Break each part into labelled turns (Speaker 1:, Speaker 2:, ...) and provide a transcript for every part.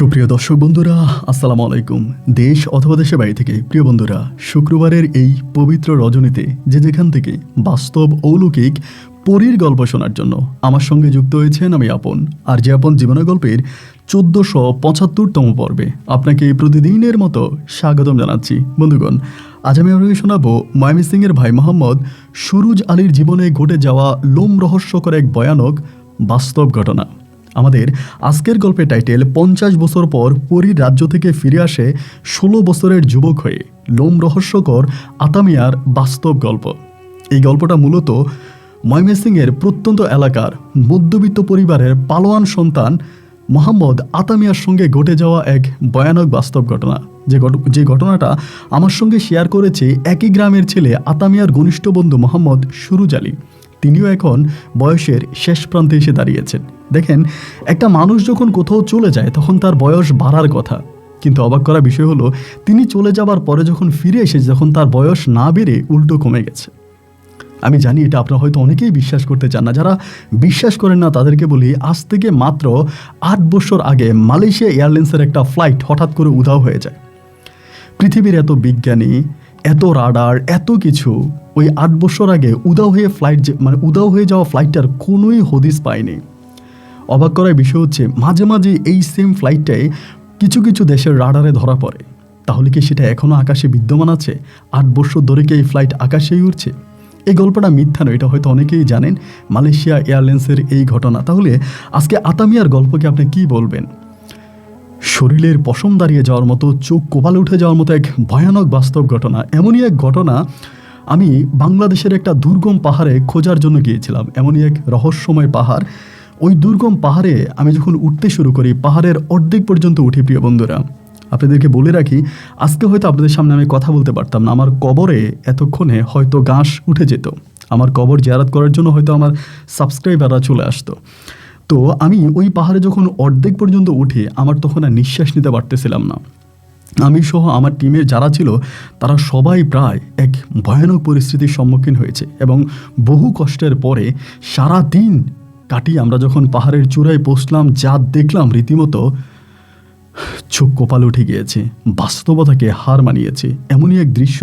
Speaker 1: সুপ্রিয় দর্শক বন্ধুরা, আসসালামু আলাইকুম। দেশ অথবা দেশের বাইরে থেকে প্রিয় বন্ধুরা, শুক্রবারের এই পবিত্র রজনীতে যে যেখান থেকে বাস্তব অলৌকিক পরীর গল্প শোনার জন্য আমার সঙ্গে যুক্ত হয়েছেন আমি আপন। আর যে আপন জীবনের গল্পের 1475তম পর্বে আপনাকে প্রতিদিনের মতো স্বাগতম জানাচ্ছি। বন্ধুগণ, আজ আমি আপনাকে শোনাবো ময়মনসিংহের ভাই মোহাম্মদ সুরুজ আলীর জীবনে ঘটে যাওয়া লোম রহস্যকর এক ভয়ানক বাস্তব ঘটনা। আমাদের আজকের গল্পের টাইটেল 50 বছর পর পরীর রাজ্য থেকে ফিরে আসে 16 বছরের যুবক হয়ে লোম রহস্যকর আতামিয়ার বাস্তব গল্প। এই গল্পটা মূলত ময়মনসিংহের প্রত্যন্ত এলাকার মধ্যবিত্ত পরিবারের পালোয়ান সন্তান মোহাম্মদ আতামিয়ার সঙ্গে ঘটে যাওয়া এক ভয়ানক বাস্তব ঘটনা। যে ঘটনাটা আমার সঙ্গে শেয়ার করেছে একই গ্রামের ছেলে আতামিয়ার ঘনিষ্ঠ বন্ধু মোহাম্মদ সুরুজ আলী। তিনিও এখন বয়সের শেষ প্রান্তে এসে দাঁড়িয়েছেন। দেখেন, একটা মানুষ যখন কোথাও চলে যায় তখন তার বয়স বাড়ার কথা, কিন্তু অবাক করা বিষয় হলো তিনি চলে যাবার পরে যখন ফিরে এসেছে তখন তার বয়স না বেড়ে উল্টো কমে গেছে। আমি জানি এটা আপনারা হয়তো অনেকেই বিশ্বাস করতে চান না। যারা বিশ্বাস করেন না তাদেরকে বলি, আজ থেকে মাত্র 8 বছর আগে মালয়েশিয়া এয়ারলাইন্সের একটা ফ্লাইট হঠাৎ করে উধাও হয়ে যায়। পৃথিবীর এত বিজ্ঞানী, এত রাডার, এত কিছু, ওই 8 বছর আগে উধাও হয়ে যাওয়া ফ্লাইটটার কোনোই হদিস পায়নি। অবাক করার বিষয় হচ্ছে মাঝে মাঝে এই সেম ফ্লাইটটাই কিছু কিছু দেশের রাডারে ধরা পড়ে। তাহলে কি সেটা এখনও আকাশে বিদ্যমান আছে? 8 বছর ধরে কি এই ফ্লাইট আকাশেই উড়ছে? এই গল্পটা মিথ্যা নয়, এটা হয়তো অনেকেই জানেন, মালয়েশিয়া এয়ারলাইন্সের এই ঘটনা। তাহলে আজকে আতামিয়ার গল্পকে আপনি কি বলবেন? শরীরের পশম দাঁড়িয়ে যাওয়ার মতো, চোখ কোপালে উঠে যাওয়ার মতো এক ভয়ানক বাস্তব ঘটনা। এমনই এক ঘটনা আমি বাংলাদেশের একটা দুর্গম পাহাড়ে খোঁজার জন্য গিয়েছিলাম। এমনই এক রহস্যময় পাহাড়। ওই দুর্গম পাহাড়ে আমি যখন উঠতে শুরু করি, পাহাড়ের অর্ধেক পর্যন্ত উঠি। প্রিয় বন্ধুরা, আপনাদেরকে বলে রাখি, আজকে হয়তো আপনাদের সামনে আমি কথা বলতে পারতাম না। আমার কবরে এতক্ষণে হয়তো ঘাস উঠে যেত। আমার কবর জিয়ারত করার জন্য হয়তো আমার সাবস্ক্রাইবাররা চলে আসতো। তো আমি ওই পাহাড়ে যখন অর্ধেক পর্যন্ত উঠি, আমার তখন আর নিঃশ্বাস নিতে পারতেছিলাম না। আমি সহ আমার টিমের যারা ছিল তারা সবাই প্রায় এক ভয়ানক পরিস্থিতির সম্মুখীন হয়েছে, এবং বহু কষ্টের পরে সারা দিন কাটিয়ে আমরা যখন পাহাড়ের চূড়ায় পৌঁছলাম, যা দেখলাম রীতিমতো চোখ কপালে উঠে গিয়েছে, বাস্তবতাকে হার মানিয়েছে। এমনই এক দৃশ্য,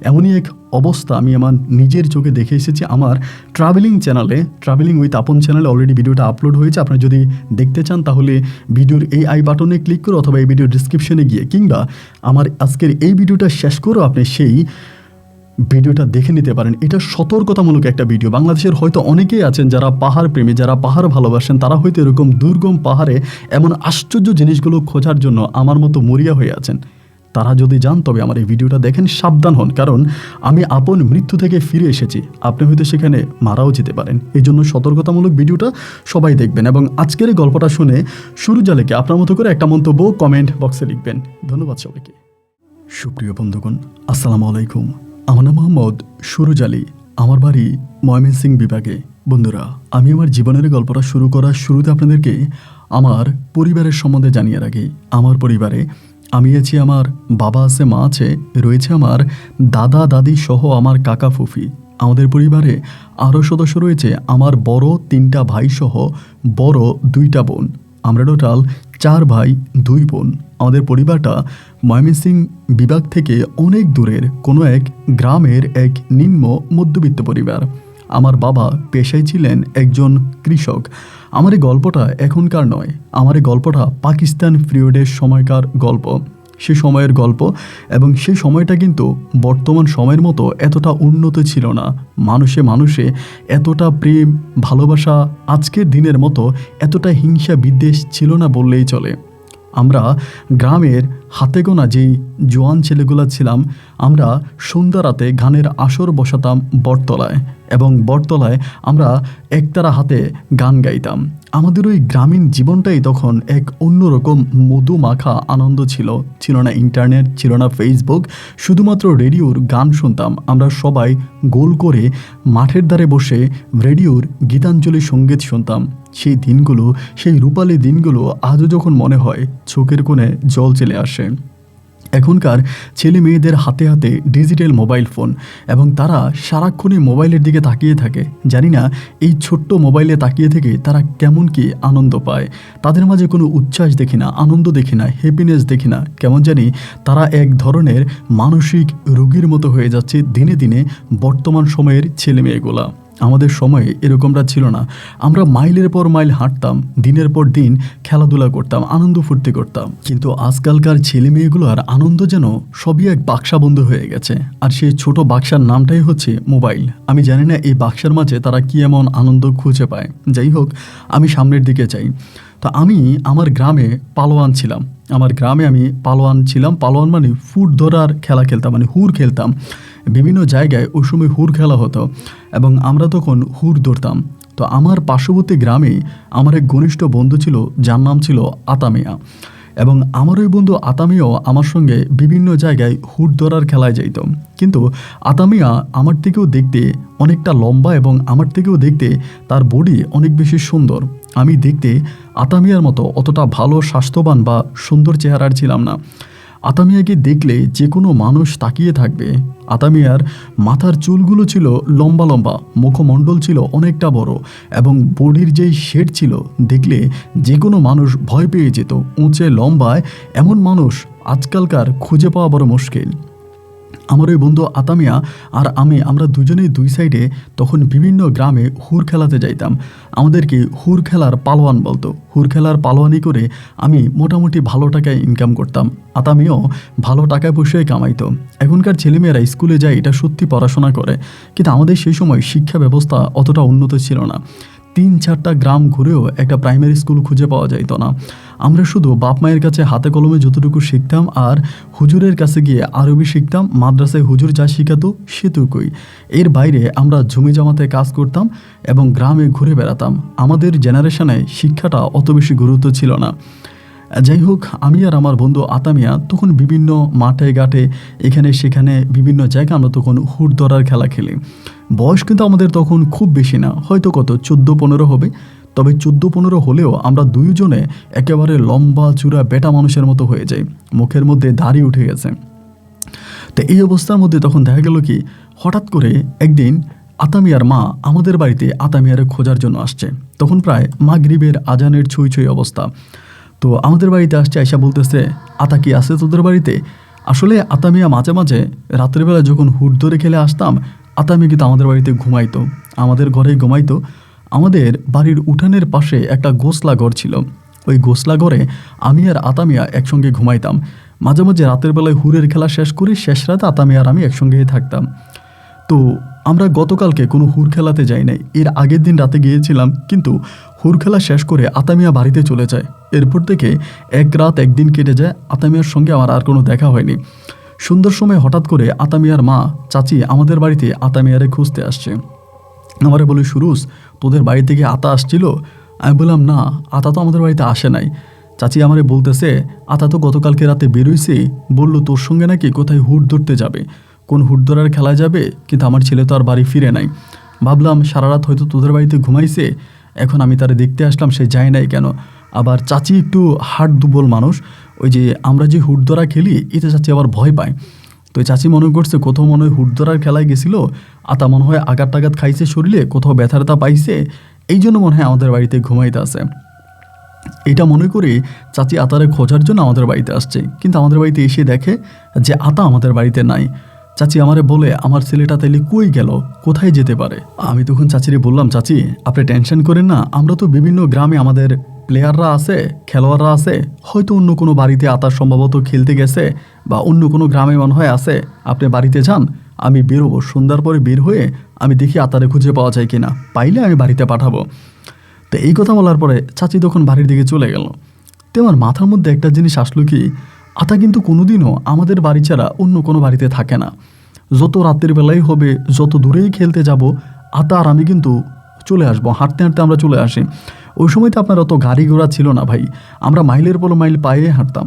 Speaker 1: এমনই এক অবস্থা আমি আমার নিজের চোখে দেখে এসেছি। আমার ট্রাভেলিং উইথ আপন চ্যানেলে অলরেডি ভিডিওটা আপলোড হয়েছে। আপনারা যদি দেখতে চান তাহলে ভিডিওর এই আই বাটনে ক্লিক করে অথবা এই ভিডিওর ডিসক্রিপশনে গিয়ে, কিংবা আমার আজকের এই ভিডিওটা শেষ করেও আপনি সেই ভিডিওটা দেখে নিতে পারেন। এটা সতর্কতামূলক একটা ভিডিও। বাংলাদেশের হয়তো অনেকেই আছেন যারা পাহাড় প্রেমী, যারা পাহাড় ভালোবাসেন, তারা হয়তো এরকম দুর্গম পাহাড়ে এমন আশ্চর্য জিনিসগুলো খোঁজার জন্য আমার মতো মরিয়া হয়ে আছেন। তারা যদি যান তবে আমার এই ভিডিওটা দেখেন, সাবধান হন, কারণ আমি আপন মৃত্যু থেকে ফিরে এসেছি। আপনি হয়তো সেখানে মারাও যেতে পারেন। এই জন্য সতর্কতামূলক ভিডিওটা সবাই দেখবেন, এবং আজকের এই গল্পটা শুনে সুরুজ আলীকে আপনার মতো করে একটা মন্তব্য কমেন্ট বক্সে লিখবেন। ধন্যবাদ সবাইকে। সুপ্রিয় বন্ধুগণ, আসসালামু আলাইকুম। আমার নাম মোহাম্মদ সুরুজ আলী, আমার বাড়ি ময়মনসিংহ বিভাগে। বন্ধুরা, আমি আমার জীবনের গল্পটা শুরু করার শুরুতে আপনাদেরকে আমার পরিবারের সম্বন্ধে জানিয়ে রাখি। আমার পরিবারে আমি আছি, আমার বাবা আছে, মা আছে, রয়েছে আমার দাদা দাদি সহ আমার কাকা ফুফি। আমাদের পরিবারে আরও সদস্য রয়েছে আমার বড় 3টা ভাই সহ বড় 2টা বোন। আমরা টোটাল 4 ভাই 2 বোন। আমাদের পরিবারটা ময়মনসিংহ বিভাগ থেকে অনেক দূরের কোনো এক গ্রামের এক নিম্ন মধ্যবিত্ত পরিবার। আমার বাবা পেশায় ছিলেন একজন কৃষক। আমার এই গল্পটা এখনকার নয়, আমার এই গল্পটা পাকিস্তান পিরিয়ডের সময়কার গল্প, সে সময়ের গল্প। এবং সেই সময়টা কিন্তু বর্তমান সময়ের মতো এতটা উন্নত ছিল না। মানুষে মানুষে এতটা প্রেম ভালোবাসা আজকের দিনের মতো এতটা হিংসা বিদ্বেষ ছিল না বললেই চলে। আমরা গ্রামের হাতে গোনা যেই জোয়ান ছেলেগুলো ছিলাম, আমরা সন্ধ্যা রাতে গানের আসর বসাতাম বটতলায়, এবং বটতলায় আমরা একতারা হাতে গান গাইতাম। আমাদের ওই গ্রামীণ জীবনটাই তখন এক অন্যরকম মধু মাখা আনন্দ ছিল। ছিল না ইন্টারনেট, ছিল না ফেসবুক, শুধুমাত্র রেডিওর গান শুনতাম। আমরা সবাই গোল করে মাঠের ধারে বসে রেডিওর গীতাঞ্জলি সঙ্গীত শুনতাম। সেই দিনগুলো, সেই রূপালী দিনগুলো আজও যখন মনে হয় চোখের কোণে জল চলে আসে। এখনকার ছেলে মেয়েদের হাতে হাতে ডিজিটাল মোবাইল ফোন এবং তারা সারাক্ষণই মোবাইলের দিকে তাকিয়ে থাকে। জানি না এই ছোট্ট মোবাইলে তাকিয়ে থেকে তারা কেমন কি আনন্দ পায়। তাদের মাঝে কোনো উচ্ছ্বাস দেখি না, আনন্দ দেখি না, হ্যাপিনেস দেখি না। কেমন জানি তারা এক ধরনের মানসিক রোগীর মতো হয়ে যাচ্ছে দিনে দিনে বর্তমান সময়ের ছেলে মেয়েগুলা। আমাদের সময়ে এরকমটা ছিল না। আমরা মাইলের পর মাইল হাঁটতাম, দিনের পর দিন খেলাধুলা করতাম, আনন্দ ফুর্তি করতাম। কিন্তু আজকালকার ছেলে মেয়েগুলোর আনন্দ যেন সবই এক বাক্সাবন্ধ হয়ে গেছে। আর সেই ছোট বাক্সার নামটাই হচ্ছে মোবাইল। আমি জানি না এই বাক্সার মাঝে তারা কি এমন আনন্দ খুঁজে পায়। যাই হোক, আমি সামনের দিকে যাই। তো আমি আমার গ্রামে পালোয়ান ছিলাম। আমার গ্রামে আমি পালোয়ান ছিলাম। পালোয়ান মানে ফুট ধরার খেলা খেলতাম, মানে হুর খেলতাম। বিভিন্ন জায়গায় ওই সময় হুর খেলা হতো এবং আমরা তখন হুর ধরতাম। তো আমার পার্শ্ববর্তী গ্রামে আমার এক ঘনিষ্ঠ বন্ধু ছিল, যার নাম ছিল আতামিয়া। এবং আমার ওই বন্ধু আতামিয়াও আমার সঙ্গে বিভিন্ন জায়গায় হুট ধরার খেলায় যাইত। কিন্তু আতামিয়া আমার থেকেও দেখতে অনেকটা লম্বা এবং আমার থেকেও দেখতে তার বডি অনেক বেশি সুন্দর। আমি দেখতে আতামিয়ার মতো অতটা ভালো স্বাস্থ্যবান বা সুন্দর চেহারার ছিলাম না। আতামিয়াকে দেখলে যে কোনো মানুষ তাকিয়ে থাকবে। আতামিয়ার মাথার চুলগুলো ছিল লম্বা লম্বা, মুখমণ্ডল ছিল অনেকটা বড় এবং বডির যেই শেড ছিল, দেখলে যে কোনো মানুষ ভয় পেয়ে যেত। উঁচে লম্বায় এমন মানুষ আজকালকার খুঁজে পাওয়া বড় মুশকিল। আমার ওই বন্ধু আতামিয়া আর আমরা দুজনেই দুই সাইডে তখন বিভিন্ন গ্রামে হুর খেলাতে যাইতাম। আমাদেরকে হুর খেলার পালোয়ান বলতো। হুর খেলার পালোয়ানি করে আমি মোটামুটি ভালো টাকায় ইনকাম করতাম। আতামিয়াও ভালো টাকা পয়সায় কামাইতো। এখনকার ছেলেমেয়েরা স্কুলে যায়, এটা সত্যি পড়াশোনা করে, কিন্তু আমাদের সেই সময় শিক্ষা ব্যবস্থা অতটা উন্নত ছিল না। 3-4টা গ্রাম ঘুরেও একটা প্রাইমারি স্কুল খুঁজে পাওয়া যাইতো না। আমরা শুধু বাপ মায়ের কাছে হাতে কলমে যতটুকু শিখতাম আর হুজুরের কাছে গিয়ে আরবি শিখতাম। মাদ্রাসায় হুজুর যা শিখাতো সেটুকুই। এর বাইরে আমরা জমি জমাতে কাজ করতাম এবং গ্রামে ঘুরে বেড়াতাম। আমাদের জেনারেশনে শিক্ষাটা অত বেশি গুরুত্ব ছিল না। যাই হোক, আমি আর আমার বন্ধু আতামিয়া তখন বিভিন্ন মাঠে ঘাটে এখানে সেখানে বিভিন্ন জায়গায় আমরা তখন হুট ধরার খেলা খেলি। বয়স কিন্তু আমাদের তখন খুব বেশি না, হয়তো কত 14-15 হবে। তবে 14-15 হলেও আমরা দুইজনে একেবারে লম্বা চূড়া বেটা মানুষের মতো হয়ে যাই। মুখের মধ্যে দাড়ি উঠে গেছে। তো এই অবস্থার মধ্যে তখন দেখা গেল কি, হঠাৎ করে একদিন আতামিয়ার মা আমাদের বাড়িতে আতামিয়ারে খোঁজার জন্য আসছে। তখন প্রায় মাগরিবের আজানের ছুঁই ছুঁই অবস্থা। তো আমাদের বাড়িতে আসছে, আয়সা বলতেছে, আতা কি আছে তোদের বাড়িতে? আসলে আতামিয়া মাঝে মাঝে রাত্রেবেলা যখন হুট ধরে খেলে আসতাম, আতামিয়া কিন্তু আমাদের বাড়িতে ঘুমাইতো, আমাদের ঘরেই ঘুমাইতো। আমাদের বাড়ির উঠানের পাশে একটা গোসলা ঘর ছিল। ওই গোসলা ঘরে আমি আর আতামিয়া একসঙ্গে ঘুমাইতাম। মাঝে মাঝে রাতের বেলায় হুরের খেলা শেষ করে শেষ রাতে আতামিয়া আর আমি একসঙ্গেই থাকতাম। তো আমরা গতকালকে কোনো হুর খেলাতে যাই নাই, এর আগের দিন রাতে গিয়েছিলাম। কিন্তু হুর খেলা শেষ করে আতামিয়া বাড়িতে চলে যায়। এরপর থেকে এক রাত একদিন কেটে যায়, আতামিয়ার সঙ্গে আমার আর কোনো দেখা হয়নি। সুন্দর সময় হঠাৎ করে আতামিয়ার মা চাচি আমাদের বাড়িতে আতামিয়ারে খুঁজতে আসছে। আমারে বলে, সুরুজ, তোদের বাড়ি থেকে আতা আসছিল? আমি বললাম, না, আতা তো আমাদের বাড়িতে আসে নাই। চাচি আমারে বলতেছে, আতা তো গতকালকে রাতে বেরোইছে, বললো তোর সঙ্গে নাকি কোথায় হুট ধরতে যাবে, কোন হুট ধরার খেলায় যাবে। কিন্তু আমার ছেলে তো আর বাড়ি ফিরে নাই। ভাবলাম সারা রাত হয়তো তোদের বাড়িতে ঘুমাইছে, এখন আমি তারে দেখতে আসলাম, সে যায় নাই কেন। আবার চাচি একটু হাড় দুর্বল মানুষ, ওই যে আমরা যে হুট ধরা খেলি এতে চাচি আবার ভয় পায়। তো চাচি মনে করছে কোথাও মনে হয় হুট ধরার খেলায় গেছিল, আতা মনে হয় আঘাত টাঘাত খাইছে শরীরে, কোথাও ব্যথা ট্যাথা পাইছে, এই জন্য মনে হয় আমাদের বাড়িতে ঘুমাইতে আসে। এটা মনে করে চাচি আতারে খোঁজার জন্য আমাদের বাড়িতে আসছে। কিন্তু আমাদের বাড়িতে এসে দেখে যে আতা আমাদের বাড়িতে নাই। চাচি আমারে বলে, আমার ছেলেটা তাইলে কই গেল, কোথায় যেতে পারে? আমি তখন চাচিরে বললাম, চাচি আপনি টেনশন করেন না, আমরা তো বিভিন্ন গ্রামে আমাদের প্লেয়াররা আছে, খেলোয়াড়রা আছে, হয়তো অন্য কোনো বাড়িতে আতার সম্ভবত খেলতে গেছে বা অন্য কোনো গ্রামে মনে হয় আছে, আপনি বাড়িতে যান, আমি বেরোবো, সন্ধ্যার পরে বের হয়ে আমি দেখি আতারে খুঁজে পাওয়া যায় কিনা, পাইলে আমি বাড়িতে পাঠাবো। তো এই কথা বলার পরে চাচি তখন বাড়ির দিকে চলে গেল। তো আমার মাথার মধ্যে একটা জিনিস আসলো কি, আতা কিন্তু কোনোদিনও আমাদের বাড়ি ছাড়া অন্য কোনো বাড়িতে থাকে না। যত রাতের বেলায় হবে, যত দূরেই খেলতে যাব, আতা আর আমি কিন্তু চলে আসবো, হাঁটতে হাঁটতে আমরা চলে আসি। ওই সময় তো আপনার অত গাড়ি ঘোড়া ছিল না ভাই, আমরা মাইলের পর মাইল পায়ে হাঁটতাম,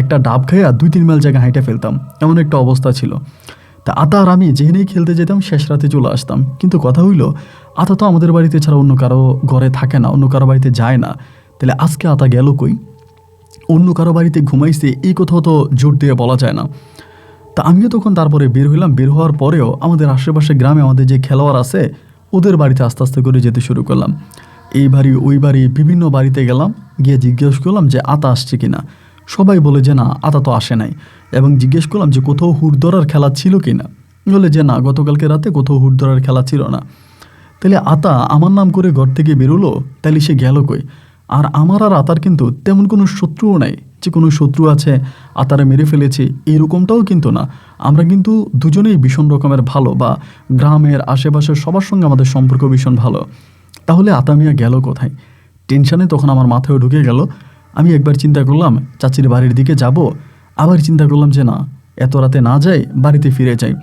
Speaker 1: একটা ডাব খাইয়া 2-3 মাইল জায়গা হাঁটে ফেলতাম, এমন একটা অবস্থা ছিল। তা আতা আর আমি যেখানেই খেলতে যেতাম শেষ রাতে চলে আসতাম। কিন্তু কথা হইল, আতা তো আমাদের বাড়িতে ছাড়া অন্য কারো ঘরে থাকে না, অন্য কারো বাড়িতে যায় না, তাহলে আজকে আতা গেল কই? অন্য কারো বাড়িতে ঘুমাইছে এই কোথাও তো জোর দিয়ে বলা যায় না। তা আমিও তখন তারপরে বের হইলাম। বের হওয়ার পরেও আমাদের আশেপাশে গ্রামে আমাদের যে খেলোয়াড় আছে ওদের বাড়িতে আস্তে আস্তে করে যেতে শুরু করলাম। এই বাড়ি ওই বাড়ি বিভিন্ন বাড়িতে গেলাম, গিয়ে জিজ্ঞেস করলাম যে আতা আসছে কিনা। সবাই বলে যে না, আতা তো আসে নাই। এবং জিজ্ঞেস করলাম যে কোথাও হুড় ধরার খেলা ছিল কি না। বলে যে না, গতকালকে রাতে কোথাও হুড় ধরার খেলা ছিল না। তাহলে আতা আমার নাম করে ঘর থেকে বেরোলো, তাহলে সে গেল কই? আর আমার আর আতার কিন্তু তেমন কোনো শত্রুও নাই যে কোনো শত্রু আছে আতারে মেরে ফেলেছি, এরকমটাও কিন্তু না। আমরা কিন্তু দুজনেই ভীষণ রকমের ভালো, বা গ্রামের আশেপাশের সবার সঙ্গে আমাদের সম্পর্ক ভীষণ ভালো। তাহলে আতা মিয়া গেল কোথায়? টেনশানে তখন আমার মাথায় ঢুকে গেল। আমি একবার চিন্তা করলাম চাচির বাড়ির দিকে যাব, আবার চিন্তা করলাম যে না, এত রাতে না যাই, বাড়িতে ফিরে যাই।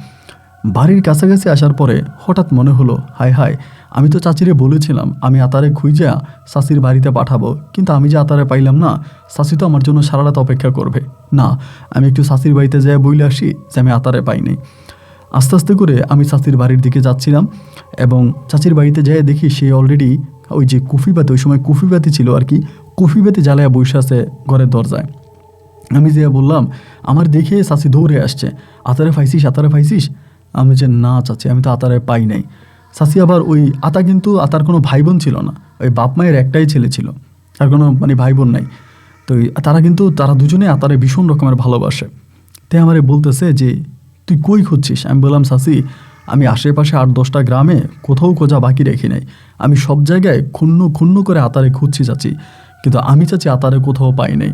Speaker 1: বাড়ির কাছাকাছি আসার পরে হঠাৎ মনে হলো, হায় হায়, আমি তো চাচিরে বলেছিলাম আমি আতারে খুঁজা চাচির বাড়িতে পাঠাবো, কিন্তু আমি যে আতারে পাইলাম না, চাচি তো আমার জন্য সারা রাত অপেক্ষা করবে। না, আমি একটু চাচির বাড়িতে যাই বইলে আসি যে আমি আতারে পাই নাই। আস্তে আস্তে করে আমি চাচির বাড়ির দিকে যাচ্ছিলাম, এবং চাচির বাড়িতে যেয়ে দেখি সে অলরেডি ওই যে কফিবাতি, ওই সময় কফিবাতি ছিল আর কি, কফিবাতি জ্বালায়া বসে আছে ঘরের দরজায়। আমি যে বললাম, আমার দেখে চাচি দৌড়ে আসছে, আতারে পাইছিস, আতারে পাইছিস? আমি যে না চাচি, আমি তো আতারে পাই নাই। চাচি আবার ওই আতা কিন্তু আতার কোনো ভাই বোন ছিল না, ওই বাপ মায়ের একটাই ছেলে ছিল, আর কোনো মানে ভাই বোন নাই। তো তারা দুজনে আতারে ভীষণ রকমের ভালোবাসে। তাই আমারে বলতেছে যে তুই কই খুঁজছিস? আমি বললাম চাচি, আমি আশেপাশে 8-10টা গ্রামে কোথাও খোঁজা বাকি রেখি নাই, আমি সব জায়গায় ক্ষুণ্ণ ক্ষুণ্ণ করে আতারে খুঁজছি চাচি, কিন্তু আমি চাচি আতারে কোথাও পাই নাই।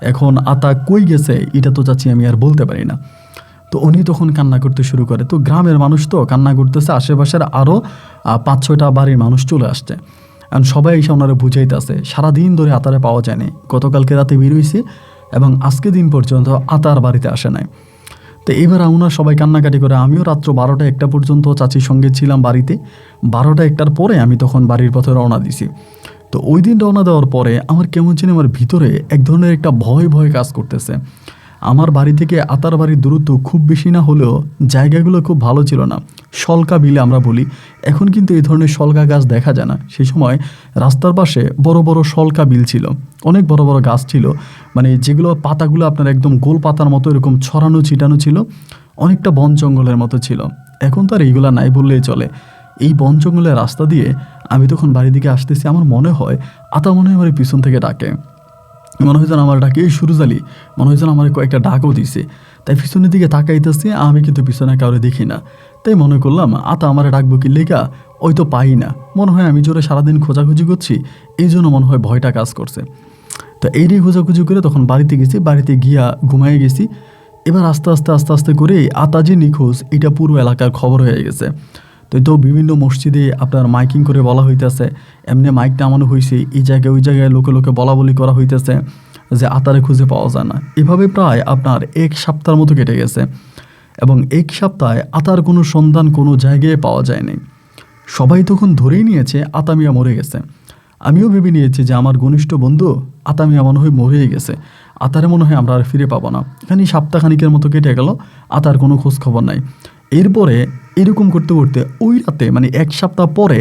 Speaker 1: এখন আতা কই গেছে এটা তো চাচি আমি আর বলতে পারি না। তো উনি তখন কান্না করতে শুরু করে। তো গ্রামের মানুষ তো কান্না করতেছে, আশেপাশের আরও 5-6টা বাড়ির মানুষ চলে আসছে, কারণ সবাই এসে ওনারা বুঝাইতেছে সারাদিন ধরে আতারে পাওয়া যায়নি, গতকালকে রাতে বেরোইছে এবং আজকে দিন পর্যন্ত আতার বাড়িতে আসে নাই। তো এবার ওনার সবাই কান্নাকাটি করে। আমিও রাত্র 12টা-1টা পর্যন্ত চাচির সঙ্গে ছিলাম বাড়িতে। 12টা-1টার পরে আমি তখন বাড়ির পথে রওনা দিছি। তো ওই দিন রওনা দেওয়ার পরে আমার কেমন যেন আমার ভিতরে এক ধরনের একটা ভয় ভয় কাজ করতেছে। আমার বাড়ি থেকে আতার বাড়ির দূরত্ব খুব বেশি না হলেও জায়গাগুলো খুব ভালো ছিল না। শলকা বিলে আমরা বলি, এখন কিন্তু এই ধরনের শলকা গাছ দেখা যায় না। সেই সময় রাস্তার পাশে বড় বড় শলকা বিল ছিল, অনেক বড় বড় গাছ ছিল, মানে যেগুলো পাতাগুলো আপনার একদম গোল পাতার মতো এরকম ছড়ানো ছিটানো ছিল, অনেকটা বন জঙ্গলের মতো ছিল। এখন তো আর এইগুলা নাই বললেই চলে। এই বন জঙ্গলের রাস্তা দিয়ে আমি তখন বাড়ির দিকে আসতেছি, আমার মনে হয় আতা মনে হয় আমার পিছন থেকে ডাকে, মনে হয় যেন আমার ডাকে এই সুরজালি, মনে হয় যেন আমার কয়েকটা ডাকও দিছে। তাই পিছনের দিকে তাকাইতেছি, আমি কিন্তু পিছনে কাউরে দেখি না। তাই মনে করলাম আতা আমার ডাকবো কি লেখা, ওই তো পাই না, মনে হয় আমি জোরে সারাদিন খোঁজাখুঁজি করছি, এই জন্য মনে হয় ভয়টা কাজ করছে। তো এইটাই খোঁজাখুঁজি করে তখন বাড়িতে গেছি, বাড়িতে গিয়া ঘুমাই গেছি। এবার আস্তে আস্তে আস্তে আস্তে করে আতা যে নিখোঁজ এটা পুরো এলাকার খবর হয়ে গেছে। তো বিভিন্ন মসজিদে আপনার মাইকিং করে বলা হইতেছে, এমনি মাইক নামানো হয়েছে, এই জায়গায় ওই জায়গায় লোকে লোকে বলা বলি করা হইতেছে যে আতারে খুঁজে পাওয়া যায় না। এভাবে প্রায় আপনার 1 সপ্তাহের মতো কেটে গেছে, এবং 1 সপ্তাহে আতার কোনো সন্ধান কোনো জায়গায় পাওয়া যায়নি। সবাই তখন ধরেই নিয়েছে আতা মিয়া মরে গেছে। আমিও ভেবে নিয়েছি যে আমার ঘনিষ্ঠ বন্ধু আতা মিয়া মনে হয় মরেই গেছে, আতারে মনে হয় আমরা আর ফিরে পাবো না। এখানে সপ্তাহখানিকের মতো কেটে গেল, আতার কোনো খোঁজ খবর নাই। এরপরে এরকম করতে করতে ওই রাতে মানে 1 সপ্তাহ পরে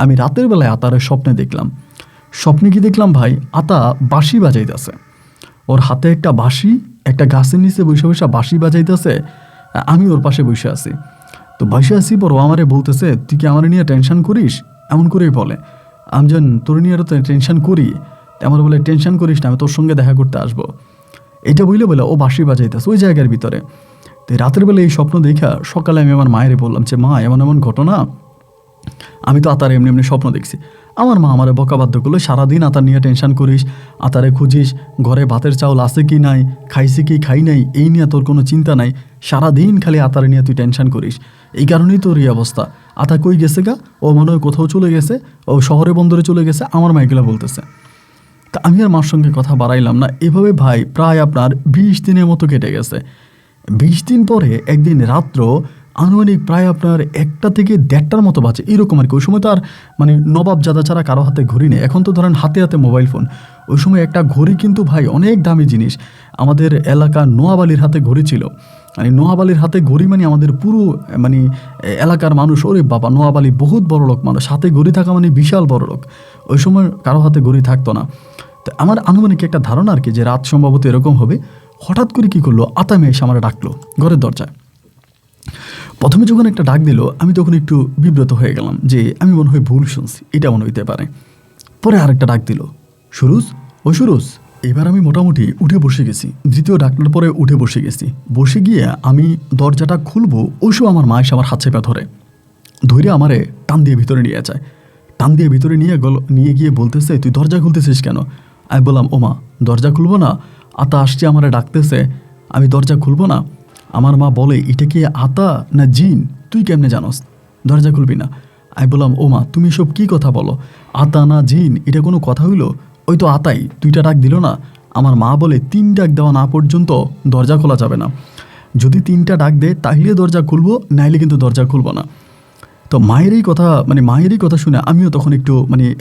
Speaker 1: আমি রাতের বেলায় আতারের স্বপ্নে দেখলাম। স্বপ্নে কি দেখলাম ভাই, আতা বাঁশি বাজাইতেছে, ওর হাতে একটা বাঁশি, একটা গাছের নিচে বসে বসে বাঁশি বাজাইতেছে, আমি ওর পাশে বসে আছি। তো বসে আছি পর ও আমারে বলতেছে, তুই কি আমার নিয়ে টেনশন করিস? এমন করেই বলে। আমি যেন তোর নিয়ে তো টেনশন করি, আমার বলে টেনশন করিস না, আমি তোর সঙ্গে দেখা করতে আসবো। এটা বলে ও বাঁশি বাজাইতেছে ওই জায়গার ভিতরে। তো রাতের বেলা এই স্বপ্ন দেখা সকালে আমি আমার মায়েরে বললাম যে মা, এমন এমন ঘটনা, আমি তো আতার এমনি এমনি স্বপ্ন দেখছি। আমার মা আমারে বকাবাধ্য করলো, সারাদিন আতার নিয়ে টেনশন করিস, আতারে খুঁজিস, ঘরে ভাতের চাউল আছে কি নাই, খাইছি কি খাই নাই, এই নিয়ে তোর কোনো চিন্তা নাই, সারাদিন খালি আতারে নিয়ে তুই টেনশন করিস, এই কারণেই তোর এই অবস্থা। আতা কই গেছে গা, ও মনে হয় কোথাও চলে গেছে, ও শহরে বন্দরে চলে গেছে, আমার মা এগুলো বলতেছে। তা আমি আর মার সঙ্গে কথা বাড়াইলাম না। এভাবে ভাই প্রায় আপনার 20 দিনের মতো কেটে গেছে। 20 দিন পরে একদিন রাত্র আনুমানিক প্রায় আপনার 1টা থেকে 1:30টার মতো বাজে, এরকম আর কি। ওই সময় তো আর মানে নবাব জাদা ছাড়া কারো হাতে ঘড়ি নেই, এখন তো ধরেন হাতে হাতে মোবাইল ফোন। ওই সময় একটা ঘড়ি কিন্তু ভাই অনেক দামি জিনিস। আমাদের এলাকার নোয়াব আলীর হাতে ঘড়ি ছিল, মানে নোয়াব আলীর হাতে ঘড়ি মানে আমাদের পুরো মানে এলাকার মানুষ, ওরে বাবা নোয়াব আলী বহুত বড় লোক মানুষ, হাতে ঘড়ি থাকা মানে বিশাল বড় লোক। ওই সময় কারো হাতে ঘড়ি থাকতো না। তো আমার আনুমানিক একটা ধারণা আর কি যে রাত সম্ভবত এরকম হবে। হঠাৎ করে কী করলো, আতা মেয়ে এসে আমার ডাকলো ঘরের দরজায়। প্রথমে যখন একটা ডাক দিল আমি তখন একটু বিব্রত হয়ে গেলাম যে আমি মনে হয় ভুল শুনছি, এটা মনে হইতে পারে। পরে আরেকটা ডাক দিল, সুরুজ, ও সুরুজ। এবার আমি মোটামুটি উঠে বসে গেছি, দ্বিতীয় ডাকটার পরে উঠে বসে গেছি। বসে গিয়ে আমি দরজাটা খুলবো, ওই সময় আমার মা এসে আমার হাত চেপে ধরে আমারে টান দিয়ে ভিতরে নিয়ে যায়। টান দিয়ে ভিতরে নিয়ে গিয়ে বলতেছে, তুই দরজা খুলতেছিস কেন? আমি বললাম, ও মা, দরজা খুলবো না, আতা আসছে আমারে ডাকতেছে, আমি দরজা খুলবো না? আমার মা বলে, এটা কি আতা না জিন, তুই কেমনে জানোস দরজা খুলবি না? আমি বললাম, ও মা, তুমি সব কি কথা বলো, আতা না জিন এটা কোনো কথা হইলো? ওই তো আতাই, 2টা ডাক দিল না? আমার মা বলে 3 ডাক দেওয়া না পর্যন্ত দরজা খোলা যাবে না, যদি 3টা ডাক দেয় তাহলে দরজা খুলবো, নাইলে কিন্তু দরজা খুলবো না। তো মায়ের এই কথা শুনে আমিও তখন একটু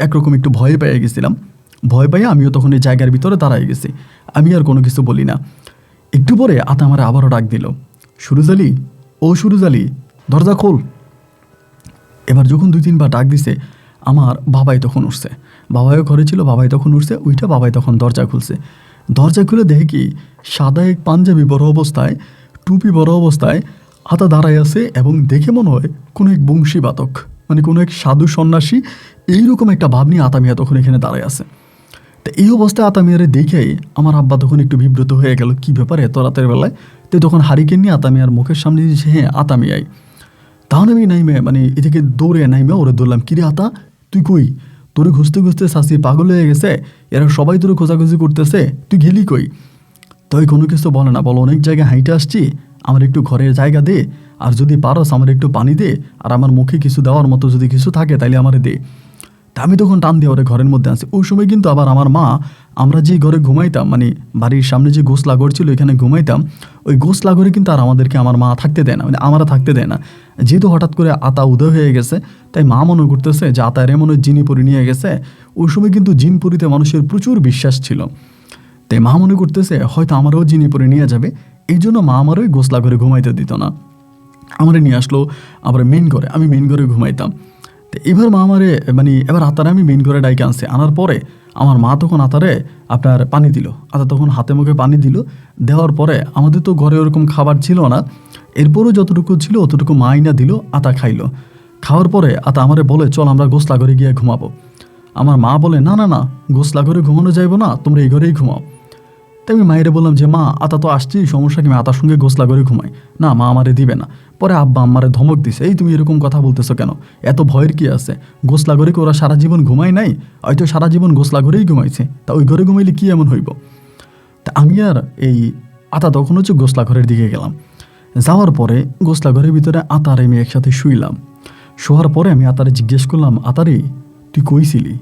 Speaker 1: একরকম একটু ভয় পেয়ে গেছিলাম। ভয় পেয়ে আমিও তখন এই জায়গার ভিতরে দাঁড়াই গেছি, আমি আর কোনো কিছু বলি না। একটু পরে আতা আমার আবারও ডাক দিল, সুরুজ আলী, ও সুরুজ আলী, দরজা খোল। এবার যখন 2-3 বার ডাক দিছে, আমার বাবাই তখন উঠছে, বাবাইও ঘরে ছিল, বাবাই তখন উঠছে, ওইটা বাবাই তখন দরজা খুলছে। দরজা খুলে দেখে কি, সাদা এক পাঞ্জাবি বড় অবস্থায়, টুপি বড় অবস্থায় আতা দাঁড়ায় আছে, এবং দেখে মনে হয় কোনো এক বংশীবাদক, কোনো এক সাধু সন্ন্যাসী, এইরকম একটা ভাব নিয়ে আতা মিয়া তখন এখানে দাঁড়ায় আছে। তো এই অবস্থায় আতা মিয়ারে দেখেই আমার আব্বা তখন একটু বিব্রত হয়ে গেল, কী ব্যাপার এত রাতের বেলায়? তো তখন হারিকেন নিয়ে আতা মিয়ার মুখের সামনে দিয়েছে, হ্যাঁ আতা মিয়াই। তাহলে আমি নাইমে এদিকে দৌড়ে নাইমে ওরে ধরলাম, কিরে আতা, তুই কই? তোরে খুঁজতে খুঁজতে শাসি পাগল হয়ে গেছে, এরা সবাই তোরে খোঁজাখুঁজি করতেছে, তুই গেলি কই? তুই কোনো কিছু বলে না, বলো অনেক জায়গায় হাইটে আসছি, আমার একটু ঘরের জায়গা দে, আর যদি পারস আমার একটু পানি দে, আর আমার মুখে কিছু দেওয়ার মতো যদি কিছু থাকে তাইলে আমারে দে। তা আমি তখন টান দিয়ে ওরে ঘরের মধ্যে আসি। ওই সময় কিন্তু আবার আমার মা, আমরা যে ঘরে ঘুমাইতাম, বাড়ির সামনে যে গোসলাঘর ছিল এখানে ঘুমাইতাম, ওই গোসলাঘরে কিন্তু আর আমাদেরকে আমার মা থাকতে দেয় না, আমরা থাকতে দেয় না। যেহেতু হঠাৎ করে আতা উদয় হয়ে গেছে, তাই মা মনে করতেছে যে আতা এমন জিনিপুরি নিয়ে গেছে। ওই সময় কিন্তু জিনপুরিতে মানুষের প্রচুর বিশ্বাস ছিল, তাই মা মনে করতেছে হয়তো আমারও জিনিপুরি নিয়ে যাবে, এই জন্য মা আমার ওই গোসলাঘরে ঘুমাইতে দিত না, আমারে নিয়ে আসলো আবার মেন ঘরে, আমি মেন ঘরে ঘুমাইতাম। তো এবার মা আমারে এবার আতারে আমি মেন ঘরে ডাইকে আনার পরে আমার মা তখন আতারে আপনার পানি দিল, আতা তখন হাতে মুখে পানি দিল। দেওয়ার পরে আমাদের তো ঘরে ওরকম খাবার ছিল না, এরপরও যতটুকু ছিল অতটুকু মা আইনা দিল, আতা খাইলো। খাওয়ার পরে আতা আমারে বলে, চল আমরা গোসলাঘরে গিয়ে ঘুমাবো। আমার মা বলে, না না না, গোসলাঘরে ঘুমানো যাইব না, তোমরা এই ঘরেই ঘুমাও। তাই আমি মায়েরে বললাম যে মা, আতা তো আসছি, সমস্যা কি, আতার সঙ্গে গোসলাঘরে ঘুমাই না? মা আমারে দিবে না। পরে আব্বা আমারে ধমক দিছে, এই তুমি এরকম কথা বলতেছো কেন, এত ভয়ের কি আছে? গোসলাঘরে কি ওরা সারা জীবন ঘুমায় নাই? হয়তো সারা জীবন গোসলাঘরেই ঘুমাইছে, তা ওই ঘরে ঘুমাইলে কি এমন হইব? তা আমি আর এই আতা তখন হচ্ছে গোসলাঘরের দিকে গেলাম। যাওয়ার পরে গোসলাঘরের ভিতরে আতার আমি একসাথে শুইলাম। শোয়ার পরে আমি আতারে জিজ্ঞেস করলাম, আতারে তুই কইছিলি?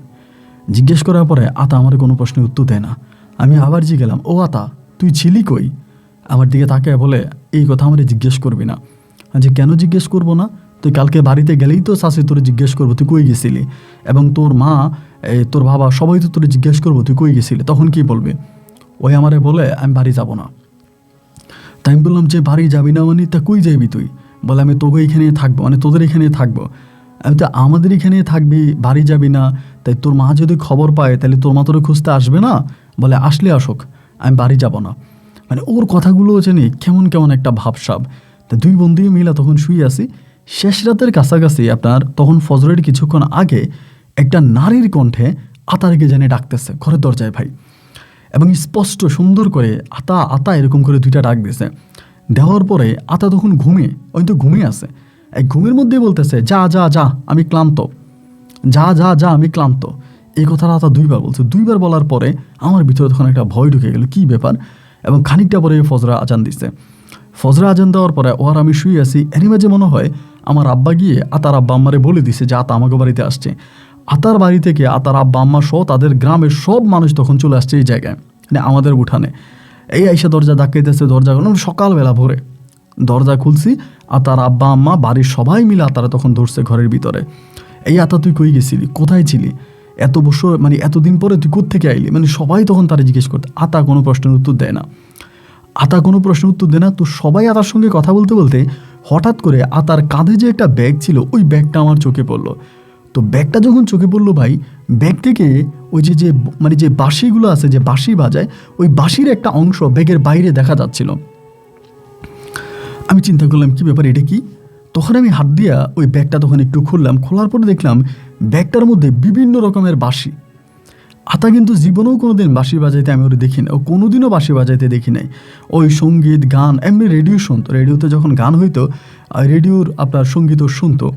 Speaker 1: জিজ্ঞেস করার পরে আতা আমার কোনো প্রশ্নের উত্তর দেয় না। আমি আবার গেলাম, ও আতা তুই ছিলি কই? আমার দিকে তাকায় বলে, এই কথা আমারে জিজ্ঞেস করবি না। যে কেন জিজ্ঞেস করবো না? তুই কালকে বাড়িতে গেলেই তো শাশি তোরে জিজ্ঞেস করবো তুই কই গেছিলি, এবং তোর মা, তোর বাবা সবাই তো তোরে জিজ্ঞেস করবো তুই কই গেছিলি, তখন কি বলবে? ওই আমারে বলে, আমি বাড়ি যাব না। তাই আমি বললাম যে বাড়ি যাবি না তা কই যাবি তুই? বলে, আমি তোকে এখানেই থাকবো, তোদের এখানেই থাকবো। আমি তো আমাদের এখানেই থাকবি, বাড়ি যাবি না? তাই তোর মা যদি খবর পায় তাহলে তোর মা তোরে খুঁজতে আসবে না? বলে, আসলে আসুক, আমি বাড়ি যাব না। ওর কথাগুলো জানি কেমন কেমন একটা ভাবসাব। তা 2 বন্ধু মিলে তখন শুয়ে আছি। শেষ রাতের কাছাকাছি আপনার তখন ফজরের কিছুক্ষণ আগে একটা নারীর কণ্ঠে আতারকে জানি ডাকতেছে ঘরের দরজায় ভাই, এবং স্পষ্ট সুন্দর করে আতা আতা এরকম করে 2টা ডাক দিয়েছে। দেওয়ার পরে আতা তখন ওই তো ঘুমিয়ে আছে, এই ঘুমের মধ্যেই বলতেছে, যা যা যা আমি ক্লান্ত, যা যা যা আমি ক্লান্ত। এই কথাটা আতা 2 বার বলছে। 2 বার বলার পরে আমার ভিতরে তখন একটা ভয় ঢুকে গেল, কী ব্যাপার? এবং খানিকটা পরে ফজরা আজান দিচ্ছে। ফজরা আজান দেওয়ার পরে ওর আমি শুয়ে আছি, এরই মাঝে মনে হয় আমার আব্বা গিয়ে আতার আব্বা আম্মারে বলে দিছে যে আতা আমাকে বাড়িতে আসছে। আতার বাড়ি থেকে আতার আব্বা আম্মা সহ তাদের গ্রামের সব মানুষ তখন চলে আসছে এই জায়গায়, আমাদের উঠানে। এই আইসা দরজা ধাক্কাইতেছে, দরজা সকালবেলা ভোরে দরজা খুলছি, আতার আব্বা আম্মা বাড়ির সবাই মিলে আতারা তখন ধরছে ঘরের ভিতরে। এই আতা তুই কই গেছিলি, কোথায় ছিলি এত বছর, এতদিন পরে তুই কোত্থেকে আইলি? সবাই তখন তারা জিজ্ঞেস করতে। আতা কোনো প্রশ্নের উত্তর দেয় না, তো সবাই আতার সঙ্গে কথা বলতে বলতে হঠাৎ করে আতার কাঁধে যে একটা ব্যাগ ছিল ওই ব্যাগটা আমার চোখে পড়লো। তো তো ব্যাগটা যখন চোখে পড়লো ভাই, ব্যাগ থেকে ওই যে যে মানে যে বাঁশিগুলো আছে, যে বাঁশি বাজায়, ওই বাঁশির একটা অংশ ব্যাগের বাইরে দেখা যাচ্ছিল। আমি চিন্তা করলাম কি ব্যাপার, এটা কি? তখন আমি হাত দিয়া ওই ব্যাগটা তখন একটু খুললাম, খোলার পরে দেখলাম ব্যাগটার মধ্যে বিভিন্ন রকমের বাঁশি। আতা কিন্তু জীবনেও কোনোদিন বাঁশি বাজাইতে আমি ওর দেখি না, ও কোনোদিনও বাঁশি বাজাইতে দেখি নাই। ওই সঙ্গীত গান এমনি রেডিও শুনতো, রেডিওতে যখন গান হইতো রেডিওর আপনার সঙ্গীতও শুনতো,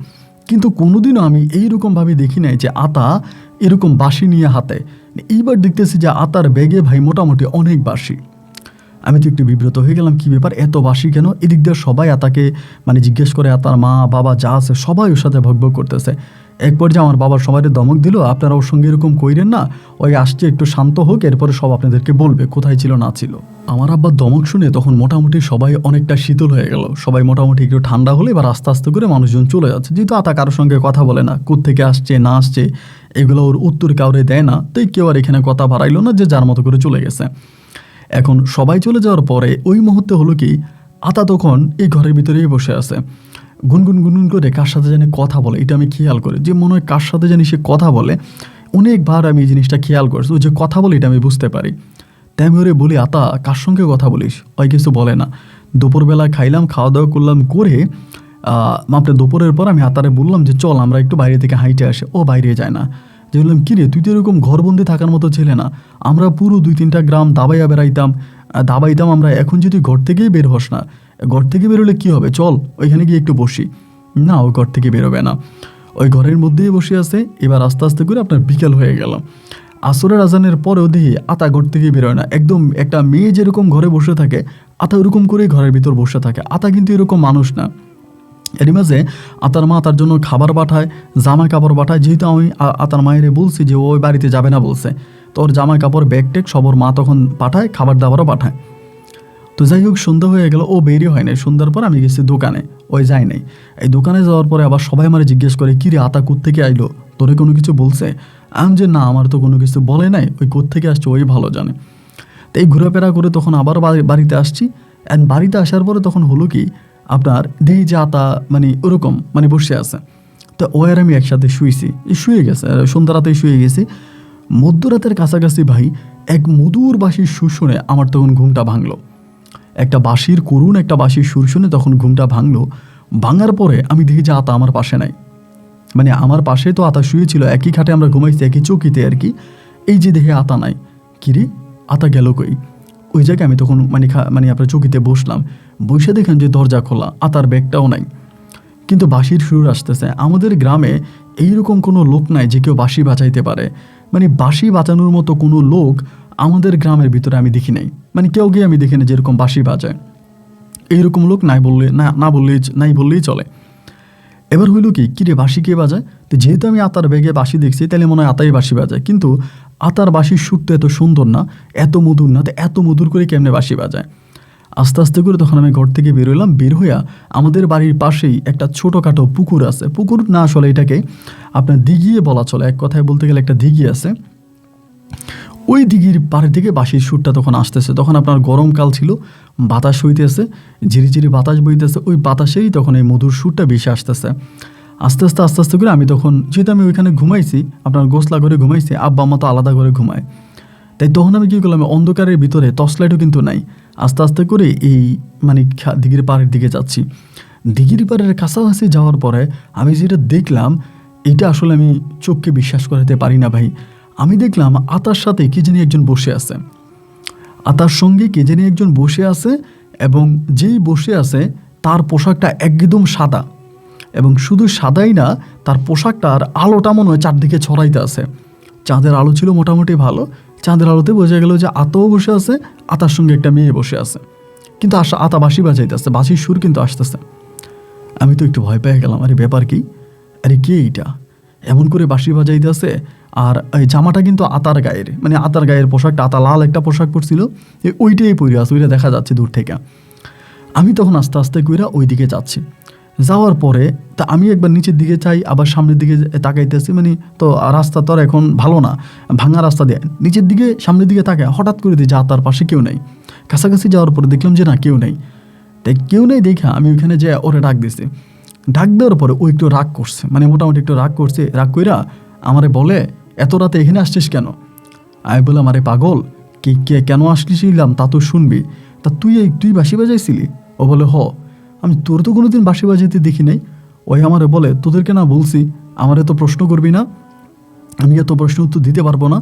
Speaker 1: কিন্তু কোনোদিনও আমি এইরকমভাবে দেখি নাই যে আতা এরকম বাঁশি নিয়ে হাতে। এইবার দেখতেছি যে আতার ব্যাগে ভাই মোটামুটি অনেক বাঁশি। আমি তো একটু বিব্রত হয়ে গেলাম, কি ব্যাপার এত বাঁশি কেন? এদিক দিয়ে সবাই আতাকে মানে জিজ্ঞেস করে, আতার মা বাবা যা আছে সবাই ওর সাথে ভগভগ করতেছে। এক পর্যায়ে আমার বাবার সবাই দমক দিল, আপনারা ওর সঙ্গে এরকম কইরেন না, ওই আসছে একটু শান্ত হোক, এরপরে সব আপনাদেরকে বলবে কোথায় ছিল না ছিল। আমার আব্বার দমক শুনে তখন মোটামুটি সবাই অনেকটা শীতল হয়ে গেল, সবাই মোটামুটি একটু ঠান্ডা হলে এবার আস্তে আস্তে করে মানুষজন চলে যাচ্ছে, যেহেতু আতা কারোর সঙ্গে কথা বলে না, কোত্থেকে আসছে না আসছে এগুলো ওর উত্তর কাউরে দেয় না, তাই কেউ আর এখানে কথা বাড়াইলো না, যে যার মতো করে চলে গেছে। এখন সবাই চলে যাওয়ার পরে ওই মুহূর্তে হলো কি, আতা তখন এই ঘরের ভিতরেই বসে আছে, গুনগুন গুনগুন করে কার সাথে জানি কথা বলে। এটা আমি খেয়াল করি যে মনে হয় কার সাথে জানি সে কথা বলে, অনেকবার আমি এই জিনিসটা খেয়াল করছি, ও যে কথা বলে এটা আমি বুঝতে পারি। তাই আমি ওরে বলি, আতা কার সঙ্গে কথা বলিস? ওই কিছু বলে না। দুপুরবেলা খাইলাম, খাওয়া দাওয়া করলাম, করে আপনার দুপুরের পর আমি আতারে বললাম যে চল আমরা একটু বাইরে থেকে হাইটে আসে। ও বাইরে যায় না। যে বললাম কিরে, তুই তো এরকম ঘরবন্দি থাকার মতো ছেলে না, আমরা পুরো 2-3টা গ্রাম দাবাইয়া দাবাইতাম আমরা, এখন যদি ঘর থেকেই বের হস না, ঘর থেকে বেরোলে কি হবে, চল ওইখানে গিয়ে একটু বসি। না, ও ঘর থেকে বেরোবে না, ওই ঘরের মধ্যেই বসে আছে। এবার আস্তে আস্তে করে আপনার বিকেল হয়ে গেল, আসরের আজানের পরেও দেখি আতা ঘর থেকে বেরোয় না। একদম একটা মেয়ে যেরকম ঘরে বসে থাকে, আতা ওরকম করেই ঘরের ভিতর বসে থাকে। আতা কিন্তু এরকম মানুষ না। এরই মাঝে আতার মা তার জন্য খাবার পাঠায়, জামা কাপড় পাঠায়, যেহেতু আমি আতার মায়েরে বলছি যে ওই বাড়িতে যাবে না বলছে, তো ওর জামা কাপড় ব্যাগ ট্যাগ সবর মা তখন পাঠায়, খাবার দাবারও পাঠায়। তো যাই হোক, সন্ধ্যা হয়ে গেল, ও বেরিয়ে হয় নাই। সন্ধ্যার পর আমি গেছি দোকানে, ওই যাই নাই। এই দোকানে যাওয়ার পরে আবার সবাই আমার জিজ্ঞেস করে, কিরে আতা কোত্থেকে আইলো, তোরে কোনো কিছু বলছে? আমি যে না, আমার তো কোনো কিছু বলে নাই, ওই কোত্থেকে আসছে ওই ভালো জানে। তো এই ঘোরাফেরা করে তখন আবার বাড়িতে আসছি। অ্যান্ড বাড়িতে আসার পরে তখন হলো কি, আপনার দেখি যে আতা মানে ওরকম মানে বসে আছে। তো ও আর আমি একসাথে শুয়ে গেছে, সন্ধ্যা রাতেই শুয়ে গেছি। মধ্যরাতের কাছাকাছি ভাই এক মধুর বাঁশির সুর শুনে আমার তখন ঘুমটা ভাঙলো। একটা বাঁশির করুণ একটা বাঁশির সুর শুনে তখন ঘুমটা ভাঙলো। ভাঙার পরে আমি দেখি যে আতা আমার পাশে নাই, মানে আমার পাশে তো আতা শুয়েছিল, একই খাটে আমরা ঘুমাইছি, একই চৌকিতে আর কি। এই যে দেখে আতা নাই, কিরে আতা গেল কই? ওই জায়গায় আমি তখন মানে আপনার চৌকিতে বসলাম, বসে দেখেন যে দরজা খোলা, আতার ব্যাগটাও নাই। কিন্তু বাঁশির সুর আসতেছে। আমাদের গ্রামে এইরকম কোনো লোক নাই যে কেউ বাঁশি বাজাইতে পারে, মানে বাঁশি বাজানোর মতো কোনো লোক আমাদের গ্রামের ভিতরে আমি দেখি নাই, মানে কেউ গিয়ে আমি দেখি না যেরকম বাঁশি বাজায়, এইরকম লোক নাই বললেই চলে। এবার হইল কি, কিরে বাঁশি কে বাজায়? তো যেহেতু আমি আতার ব্যাগে বাঁশি দেখছি, তাহলে মনে হয় আতাই বাঁশি বাজায়। কিন্তু আতার বাঁশির সুর তো এত সুন্দর না, এত মধুর না, তো এত মধুর করে কেমনে বাঁশি বাজায়? আস্তে আস্তে করে তখন আমি ঘর থেকে বেরোলাম। বের হইয়া আমাদের বাড়ির পাশেই একটা ছোটোখাটো পুকুর আছে, পুকুর না আসলে এটাকে আপনার দিঘিয়ে বলা চলে, এক কথায় বলতে গেলে একটা দিঘি আছে। ওই দিঘির পাড়ে থেকে বাঁশির সুরটা তখন আসতেছে। তখন আপনার গরমকাল ছিল, বাতাস হইতেছে, ঝিরিঝিরি বাতাস বইতেছে, ওই বাতাসেই তখন এই মধুর সুরটা বেশি আসতেছে। আস্তে আস্তে করে আমি তখন, যেহেতু আমি ওইখানে ঘুমাইছি, আপনার গোসলা করে ঘুমাইছি, আব্বা মা তো আলাদা করে ঘুমায়, তাই তখন আমি কী করলাম, অন্ধকারের ভিতরে টর্চ লাইটও কিন্তু নাই, আস্তে আস্তে করে এই মানে দিঘির পাড়ের দিকে যাচ্ছি। দিঘির পাড়ের কাছাকাছি যাওয়ার পরে আমি যেটা দেখলাম, এটা আসলে আমি চোখকে বিশ্বাস করাতে পারি না ভাই। আমি দেখলাম আতার সাথে কে জানি একজন বসে আছে, আতার সঙ্গে কে জানি একজন বসে আছে, এবং যেই বসে আছে তার পোশাকটা একদম সাদা, এবং শুধু সাদাই না, তার পোশাকটার আলোটা মনে হয় চারদিকে ছড়াইতে আছে। চাঁদের আলো ছিল মোটামুটি ভালো, চাঁদের আলোতে বোঝা গেল যে আতাও বসে আছে, আতার সঙ্গে একটা মেয়ে বসে আছে, কিন্তু আতা বাঁশি বাজাইতেছে, বাঁশির সুর কিন্তু আসতেছে। আমি তো একটু ভয় পেয়ে গেলাম, আরে ব্যাপার কি, আরে কে এইটা এমন করে বাঁশি বাজাইতেছে? আর এই জামাটা কিন্তু আতার গায়ের, মানে আতার গায়ের পোশাকটা, আতা লাল একটা পোশাক পরছিল, ওইটাই পরে আছে, ওইটা দেখা যাচ্ছে দূর থেকে। আমি তখন আস্তে আস্তে কইরা ওই দিকে যাচ্ছি। যাওয়ার পরে তা আমি একবার নিচের দিকে চাই, আবার সামনের দিকে তাকাইতেছি, মানে তো রাস্তা তো আর এখন ভালো না, ভাঙা রাস্তা দিয়ে নিচের দিকে সামনের দিকে তাকায়, হঠাৎ করে দিই যা তার পাশে কেউ নেই। কাছাকাছি যাওয়ার পরে দেখলাম যে না, কেউ নেই। তাই কেউ নেই দেখা আমি ওইখানে যে ওরে ডাক দিছি, ডাক দেওয়ার পরে ও একটু রাগ করছে, মানে মোটামুটি একটু রাগ করছে। রাগ কইরা আমারে বলে, এত রাতে এখানে আসছিস কেন? আমি বললাম, আরে পাগল, কেন আসছিলাম তা তো শুনবি। তা তুই বাঁশি বাজাইছিলি? ও বলে, হ। আমি তোর তো কোনোদিন বাঁশি বাজাইতে দেখি নাই। ওই আমারে বলে, তোদেরকে না বলছি আমার এত প্রশ্ন করবি না, আমি এত প্রশ্ন উত্তর দিতে পারবো না,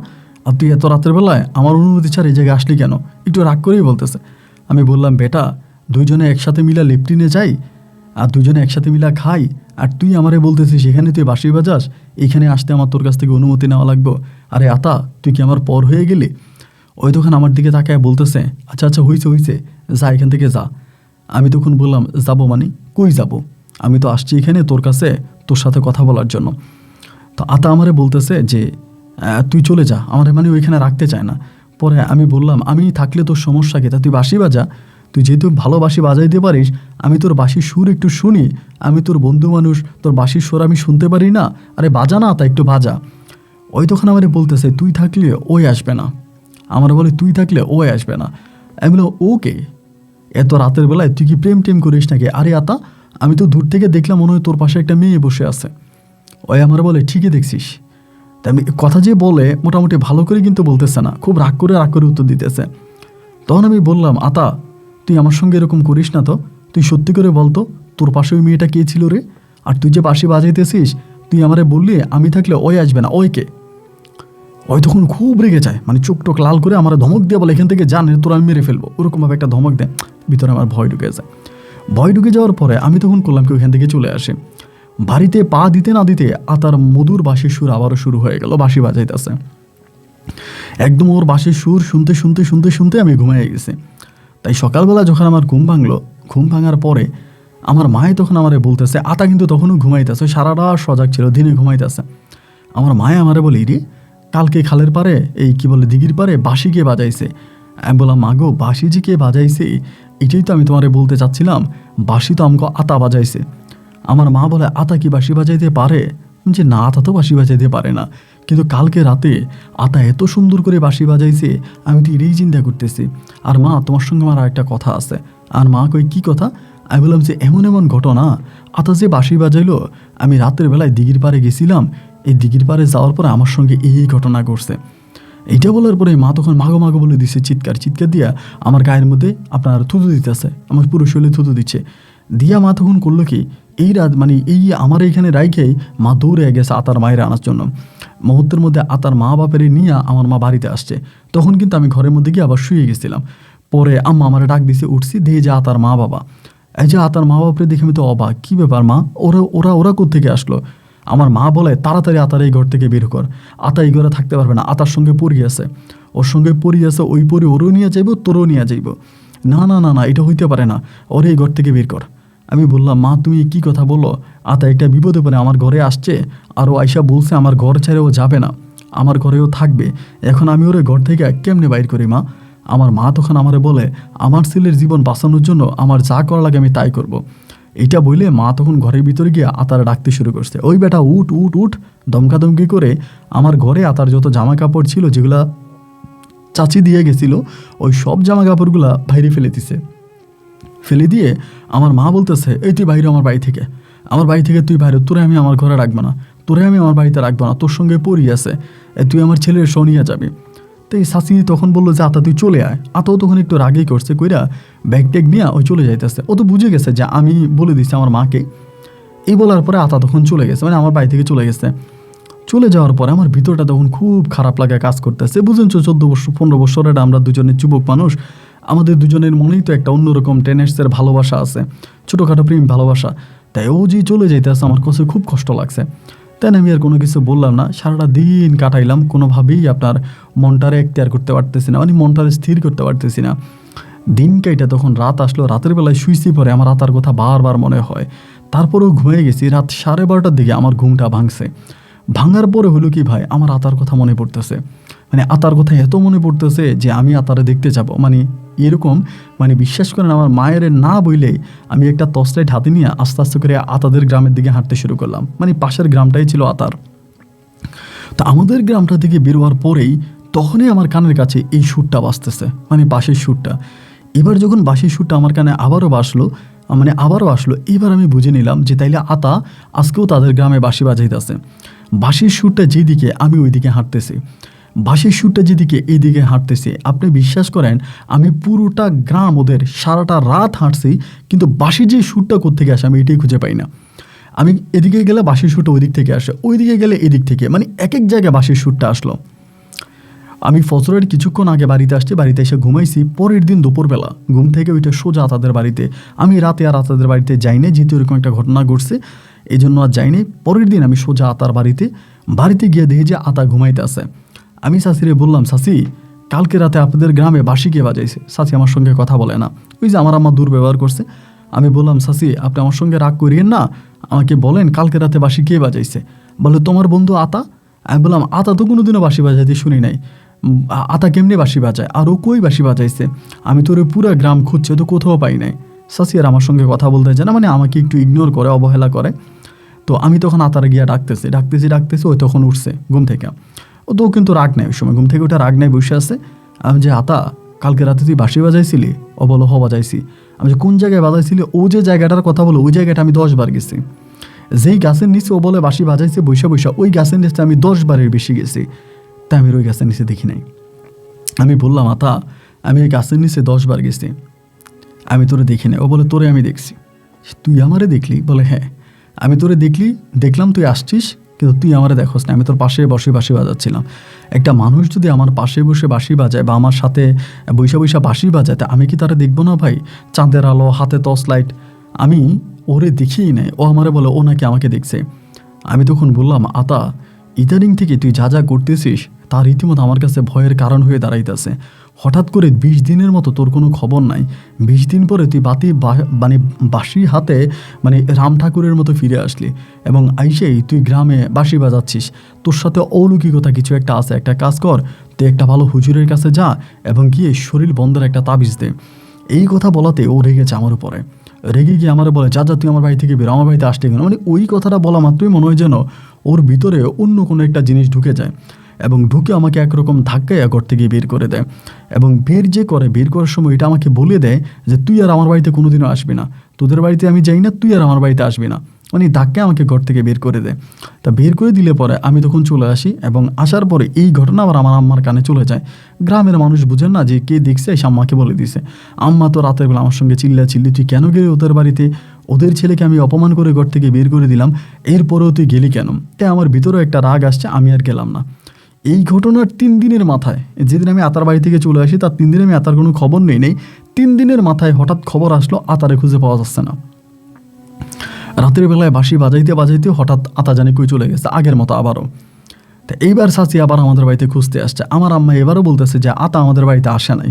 Speaker 1: আর তুই এত রাতের বেলায় আমার অনুমতি ছাড়া এই জায়গায় আসলি কেন? একটু রাগ করেই বলতেছে। আমি বললাম, বেটা, দুইজনে একসাথে মিলা লেফটিনে যাই আর দুইজনে একসাথে মিলা খাই, আর তুই আমারে বলতেছিস এখানে তুই বাঁশি বাজাস, এইখানে আসতে আমার তোর কাছ থেকে অনুমতি নেওয়া লাগবে? আরে আতা, তুই কি আমার পর হয়ে গেলি? ওই তখন আমার দিকে তাকায় বলতেছে, আচ্ছা আচ্ছা, হইছে, যা এখান থেকে যা। আমি তখন বললাম, যাবো মানে কই যাব? আমি তো আসছি এখানে তোর কাছে তোর সাথে কথা বলার জন্য। তো আতা আমারে বলতেছে যে তুই চলে যা, আমারে মানে ওইখানে রাখতে চায় না। পরে আমি বললাম, আমি থাকলে তোর সমস্যা কি? তা তুই বাঁশি বাজা, তুই যেহেতু ভালো বাঁশি বাজাইতে পারিস, আমি তোর বাঁশির সুর একটু শুনি, আমি তোর বন্ধু মানুষ, তোর বাঁশির সুর আমি শুনতে পারি না? আরে বাজা না, তা একটু বাজা। ওই তখন আমারে বলতেছে, তুই থাকলে ওই আসবে না। আমার বলে, তুই থাকলে ওই আসবে না। আমি বললাম, ওকে, এত রাতের বেলায় তুই কি প্রেম টেম করিস নাকি? আরে আতা, আমি তো দূর থেকে দেখলাম মনে হয় তোর পাশে একটা মেয়ে বসে আছে। ওই আমার বলে, ঠিকই দেখছিস। তা আমি কথা যে বলে মোটামুটি ভালো করে কিন্তু বলতেছে না, খুব রাগ করে উত্তর দিতেছে। তখন আমি বললাম, আতা, তুই আমার সঙ্গে এরকম করিস না তো, তুই সত্যি করে বলতো তোর পাশে ওই মেয়েটা কে ছিল রে? আর তুই যে বাঁশি বাজাইতেছিস, তুই আমারে বললি আমি থাকলে ওই আসবে না, ওই কে? ওই তখন খুব রেগে যায়, মানে চোখ টোক লাল করে আমার ধমক দিয়ে বলে, এখান থেকে জান, তোর আমি মেরে ফেলবো, ওরকমভাবে একটা ধমক দেয়। ভিতরে আমার ভয় ঢুকে যায়। ভয় ঢুকে যাওয়ার পরে আমি তখন করলাম কি, ওইখান থেকে চলে আসি। বাড়িতে পা দিতে না দিতে আতার মধুর বাঁশির সুর আবারও শুরু হয়ে গেল, বাঁশি বাজাইতেছে। একদম ওর বাঁশির সুর শুনতে শুনতে শুনতে শুনতে আমি ঘুমিয়ে গেছি। তাই সকালবেলা যখন আমার ঘুম ভাঙলো, ঘুম ভাঙার পরে আমার মায়ে তখন আমারে বলতেছে, আতা কিন্তু তখনও ঘুমাইতেছে, সারা রাত সজাগ ছিল, দিনে ঘুমাইতেছে। আমার মায়ে আমারে বলে, রে কালকে খালের পারে, এই কি বলে দিঘির পারে বাঁশি কে বাজাইছে? আমি বললাম, মাগো, বাঁশি যে কে বাজাইছে এটাই তো আমি তোমারে বলতে চাচ্ছিলাম, বাঁশি তো আমাকে আতা বাজাইছে। আমার মা বলে, আতা কি বাঁশি বাজাইতে পারে? যে না, আতা তো বাঁশি বাজাইতে পারে না, কিন্তু কালকে রাতে আতা এত সুন্দর করে বাঁশি বাজাইছে, আমি তো এটাই চিন্তা করতেছি। আর মা, তোমার সঙ্গে আমার একটা কথা আছে। আর মা কই, কি কথা? আমি বললাম যে এমন এমন ঘটনা, আতা যে বাঁশি বাজাইলো, আমি রাতের বেলায় দিঘির পাড়ে গেছিলাম, এই দিঘির পাড়ে যাওয়ার পরে আমার সঙ্গে এই ঘটনা ঘটছে। এইটা বলার পরে মা তখন মাগো বলে দিচ্ছে, চিৎকার দিয়া আমার গায়ের মধ্যে আপনার থুতু দিতেছে, আমার পুরো শরীরে থুতু দিচ্ছে। দিয়া মা তখন করলো কি, এই রাত মানে এই আমার এইখানে রাইখেই মা দৌড়ে গেছে আতার মায়ের আনার জন্য। মুহূর্তের মধ্যে আতার মা বাপের নিয়ে আমার মা বাড়িতে আসছে। তখন কিন্তু আমি ঘরের মধ্যে গিয়ে আবার শুয়ে গেছিলাম। পরে আম্মা আমার ডাক দিছে, উঠছি, দিয়ে যে আতার মা বাবা। এই যে আতার মা বাপরে দেখে আমি তো অবাক, কী ব্যাপার মা, ওরা কোত্থেকে আসলো? আমার মা বলে, তাড়াতাড়ি আতার এই ঘর থেকে বের কর, আতা এই ঘরে থাকতে পারবে না, আতার সঙ্গে পরি আছে, ওর সঙ্গে পরি আছে, ওই পরি ওরও নিয়ে যাইব, তোরও নিয়ে যাইব। না না না না, এটা হইতে পারে না, ওর এই ঘর থেকে বের কর। আমি বললাম, মা তুমি কি কথা বলো? আতা একটা বিপদে পড়ে আমার ঘরে আসছে, আর ও আয়সা বলছে আমার ঘর ছেড়ে ও যাবে না, আমার ঘরেও থাকবে, এখন আমি ওর ঘর থেকে কেমনে বাইর করি মা? আমার মা তখন আমারে বলে, আমার ছেলের জীবন বাঁচানোর জন্য আমার যা করা লাগে আমি তাই করব। এটা বলে মা তখন ঘরের ভিতরে গিয়ে আতার ডাকতে শুরু করছে, ওই বেটা উঠ উঠ উঠ, দমকাদমকি করে আমার ঘরে আতার যত জামা কাপড় ছিল যেগুলা চাচি দিয়ে গেছিল, ওই সব জামা কাপড়গুলা বাইরে ফেলে দিয়ে আমার মা বলতেছে, এই তুই বাইরে আমার বাড়ি থেকে তুই বাইরে, তোরে আমি আমার ঘরে রাখবো না, তোরে আমি আমার বাড়িতে রাখবো না, তোর সঙ্গে পড়ি আছে, তুই আমার ছেলের শনিয়া যাবি। তো এই শাশি তখন বললো যে, আতা তুই চলে আয়। আতাও তখন একটু রাগেই করছে, কইরা ব্যাগ ট্যাগ নিয়ে ওই চলে যাইতেছে। ও তো বুঝে গেছে যে আমি বলে দিচ্ছি আমার মাকে। এই বলার পরে আতা তখন চলে গেছে, মানে আমার বাড়ি থেকে চলে গেছে। চলে যাওয়ার পরে আমার ভিতরটা তখন খুব খারাপ লাগে কাজ করতেছে। বুঝেন তো, 14-15 বছরের আমরা দুজনের যুবক মানুষ, আমাদের দুজনের মনেই তো একটা অন্যরকম টেনেসের ভালোবাসা আছে, ছোটোখাটো প্রেম ভালোবাসা। তাই ও যে চলে যাইতেছে আমার কাছে খুব কষ্ট লাগছে। তাই আমি আর কোনো কিছু বললাম না, সারাটা দিন কাটাইলাম, কোনোভাবেই আপনার মনটারে এখতিয়ার করতে পারতেছি না, মানে মনটারে স্থির করতে পারতেছি না। দিন কাইটা তখন রাত আসলো, রাতের বেলায় শুইছি, পরে আমার আতার কথা বারবার মনে হয়। তারপরেও ঘুমিয়ে গেছি। রাত 12:30টার দিকে আমার ঘুমটা ভাঙছে। ভাঙার পরে হলো কি ভাই, আমার আতার কথা মনে পড়তেছে, মানে আতার কথা এত মনে পড়তেছে যে আমি আতারে দেখতে যাব, মানে এরকম, মানে বিশ্বাস করেন আমার মায়ের না বইলেই আমি একটা টর্চলাইট হাতে নিয়ে আস্তে আস্তে করে আতাদের গ্রামের দিকে হাঁটতে শুরু করলাম। মানে পাশের গ্রামটাই ছিল আতার। তো আমাদের গ্রামটা থেকে বেরোয়ার পরেই তখনই আমার কানের কাছে এই সুরটা বাজতেছে, মানে বাঁশির সুরটা। এবার যখন বাঁশির সুরটা আমার কানে আবারও বাসলো, মানে আবারও আসলো। এবার আমি বুঝে নিলাম যে তাইলে আতা আজকেও তাদের গ্রামে বাঁশি বাজাইতেছে। বাঁশির সুরটা যেদিকে আমি ওইদিকে হাঁটতেছি, বাঁশির সুরটা যেদিকে এইদিকে হাঁটতেছে, আপনি বিশ্বাস করেন আমি পুরোটা গ্রাম ওদের সারাটা রাত হাঁটছি, কিন্তু বাঁশির যে সুরটা কোত্থেকে আসে আমি এটাই খুঁজে পাই না। আমি এদিকে গেলে বাঁশির সুরটা ওই দিক থেকে আসে, ওই দিকে গেলে এদিক থেকে, মানে এক এক জায়গায় বাঁশির সুরটা আসলো। আমি ফজরের কিছুক্ষণ আগে বাড়িতে আসছি, বাড়িতে এসে ঘুমাইছি। পরের দিন দুপুরবেলা ঘুম থেকে ওইটা সোজা তাদের বাড়িতে। আমি রাতে আর তাদের বাড়িতে যাইনি, যেহেতু এরকম একটা ঘটনা ঘটছে এই জন্য আর যাইনি। পরের দিন আমি সোজা আতার বাড়িতে গিয়ে দেখি যে আতা ঘুমাইতে আছে। আমি শাশিরে বললাম, শাশি কালকে রাতে আপনাদের গ্রামে বাঁশি কে বাজাইছে? শাশি আমার সঙ্গে কথা বলে না, ওই যে আমার আম্মা দুর্ব্যবহার করছে। আমি বললাম, শাশি আপনি আমার সঙ্গে রাগ করিয়েন না, আমাকে বলেন কালকে রাতে বাঁশি কে বাজাইছে? বলে তোমার বন্ধু আতা। আমি বললাম, আতা তো কোনোদিনও বাঁশি বাজাইতে শুনি নাই, আতা কেমনি বাঁশি বাজায়, আর ও কই বাঁশি বাজাইছে? আমি তোর পুরা গ্রাম খুঁজছে তো কোথাও পাই নাই। শাশি আর আমার সঙ্গে কথা বলতে চায় না, মানে আমাকে একটু ইগনোর করে, অবহেলা করে। তো আমি তখন আতারে গিয়া ডাকতেছি, ওই তখন উঠছে ঘুম থেকে। ও তো কিন্তু রাগ নাই, ওই সময় ঘুম থেকে ওটা রাগ নাই, বসে আছে। আমি যে আতা কালকে রাতে তুই বাঁশি বাজাইছিলি? ও বলো হ বাজাইছি। আমি যে কোন জায়গায় বাজাইছিলি? ও যে জায়গাটার কথা বলো ওই জায়গাটা আমি 10 বার গেছি। যেই গাছের নিচে ও বলে বাঁশি বাজাইছে বৈশা ওই গাছের নিচে আমি 10 বারের বেশি গেছি, তাই আমি ওই গাছের নিচে দেখি নাই। আমি বললাম, আতা আমি ওই গাছের নিচে 10 বার গেছি, আমি তোরে দেখি নাই। ও বলে, তোরে আমি দেখছি। তুই আমারে দেখলি? বলে হ্যাঁ, আমি তোরে দেখলাম তুই আসছিস, কিন্তু তুই আমারে দেখোস না, আমি তোর পাশে বসে বাঁশি বাজাচ্ছিলাম। একটা মানুষ যদি আমার পাশে বসে বাঁশি বাজায় বা আমার সাথে বৈশা বাঁশি বাজায়, তা আমি কি তারা দেখবো না ভাই? চাঁদের আলো, হাতে টর্চ লাইট, আমি ওরে দেখিই নাই। ও আমারে বলে ও নাকি আমাকে দেখছে। আমি তখন বললাম, আতা ইদানিং থেকে তুই যা যা করতেছিস তার রীতিমতো আমার কাছে ভয়ের কারণ হয়ে দাঁড়াইতেছে। হঠাৎ করে 20 দিনের মতো তোর কোনো খবর নাই, 20 দিন পরে তুই মানে বাঁশি হাতে মানে রাম ঠাকুরের মতো ফিরে আসলি, এবং আইসেই তুই গ্রামে বাঁশি বাজাচ্ছিস। তোর সাথে অলৌকিকতা কিছু একটা আছে। একটা কাজ কর, তুই একটা ভালো হুজুরের কাছে যা এবং গিয়ে শরীর বন্ধের একটা তাবিজ দে। এই কথা বলাতে ও রেগেছে আমার উপরে। রেগে গিয়ে আমার বলে, যা তুই আমার বাড়ি থেকে বেরো, আমার বাড়িতে আসতে কেন? মানে ওই কথাটা বলা মাত্রই মনে হয় যেন ওর ভিতরে অন্য কোনো একটা জিনিস ঢুকে যায়, এবং ঢুকে আমাকে একরকম ধাক্কায় ঘর থেকে বের করে দেয়। এবং বের করার সময় এটা আমাকে বলে দেয় যে তুই আর আমার বাড়িতে কোনোদিনও আসবি না, তোদের বাড়িতে আমি যাই না, তুই আর আমার বাড়িতে আসবি না। মানে ধাক্কায় আমাকে ঘর থেকে বের করে দেয়। তা বের করে দিলে পরে আমি তখন চলে আসি, এবং আসার পরে এই ঘটনা আবার আমার আম্মার কানে চলে যায়। গ্রামের মানুষ বুঝেন না যে কে দেখছে, এসে আম্মাকে বলে দিছে। আম্মা তো রাতের বেলা আমার সঙ্গে চিল্লি, তুই কেন গেলি ওদের বাড়িতে? ওদের ছেলেকে আমি অপমান করে ঘর থেকে বের করে দিলাম, এরপরেও তুই গেলি কেন? তাই আমার ভিতরেও একটা রাগ আসছে, আমি আর গেলাম না। এই ঘটনার 3 দিনের মাথায়, যেদিন আমি আতার বাড়ি থেকে চলে আসি তার 3 দিনে আমি আতার কোনো খবর নেই। 3 দিনের মাথায় হঠাৎ খবর আসলো আতারে খুঁজে পাওয়া যাচ্ছে না। রাতের বেলায় বাঁশি বাজাইতে হঠাৎ আতা জানি কই চলে গেছে, আগের মতো আবারও। তা এইবার চাচি আবার আমাদের বাড়িতে খুঁজতে আসছে। আমার আম্মা এবারও বলতেছে যে আতা আমাদের বাড়িতে আসে নাই,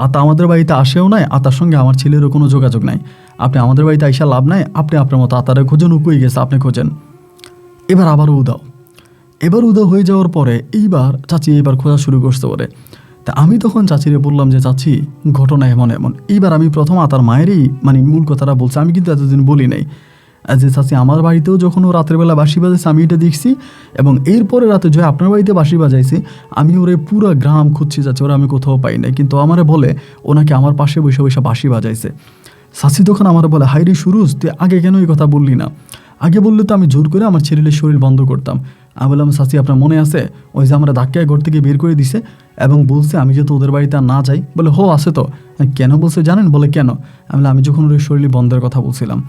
Speaker 1: আতা আমাদের বাড়িতে আসেও নাই, আতার সঙ্গে আমার ছেলেরও কোনো যোগাযোগ নাই। আপনি আমাদের বাড়িতে আইসা লাভ নাই, আপনি আপনার মতো আতারে খোঁজেন, কই গেছে আপনি খোঁজেন। এবার আবারও উদাও হয়ে যাওয়ার পরে এইবার চাচি খোঁজা শুরু করতে পারে। তা আমি তখন চাচিরে বললাম যে চাচি ঘটনা এমন। এইবার আমি প্রথম আতার মায়েরই মানে মূল কথাটা বলছি, আমি কিন্তু এতদিন বলি নাই যে চাচি আমার বাড়িতেও যখন ও রাতের বেলা বাঁশি বাজাইছে আমি এটা দেখছি, এবং এরপরে রাতে যে আপনার বাড়িতে বাঁশি বাজাইছে আমি ওরে পুরো গ্রাম খুঁজছি যাচ্ছে, ওরা আমি কোথাও পাই নাই, কিন্তু আমারে বলে ওনাকে আমার পাশে বসে বাঁশি বাজাইছে। চাচি তখন আমার বলে, হাই রে সুরুজ, তুই আগে কেন এই কথা বললি না? আগে বললে তো আমি জোর করে আমার ছেলের শরীর বন্ধ করতাম। আমি বললাম, চাচি আপনার মনে আছে ওই যে আমরা ধাক্কায় ঘর থেকে বের করে দিছে এবং বলছে আমি যেহেতু ওদের বাড়িতে আর না যাই? বলে হো আছে তো। কেন বলছে জানেন? বলে কেন? আমি যখন ওর শরীর বন্ধের কথা বলছিলাম,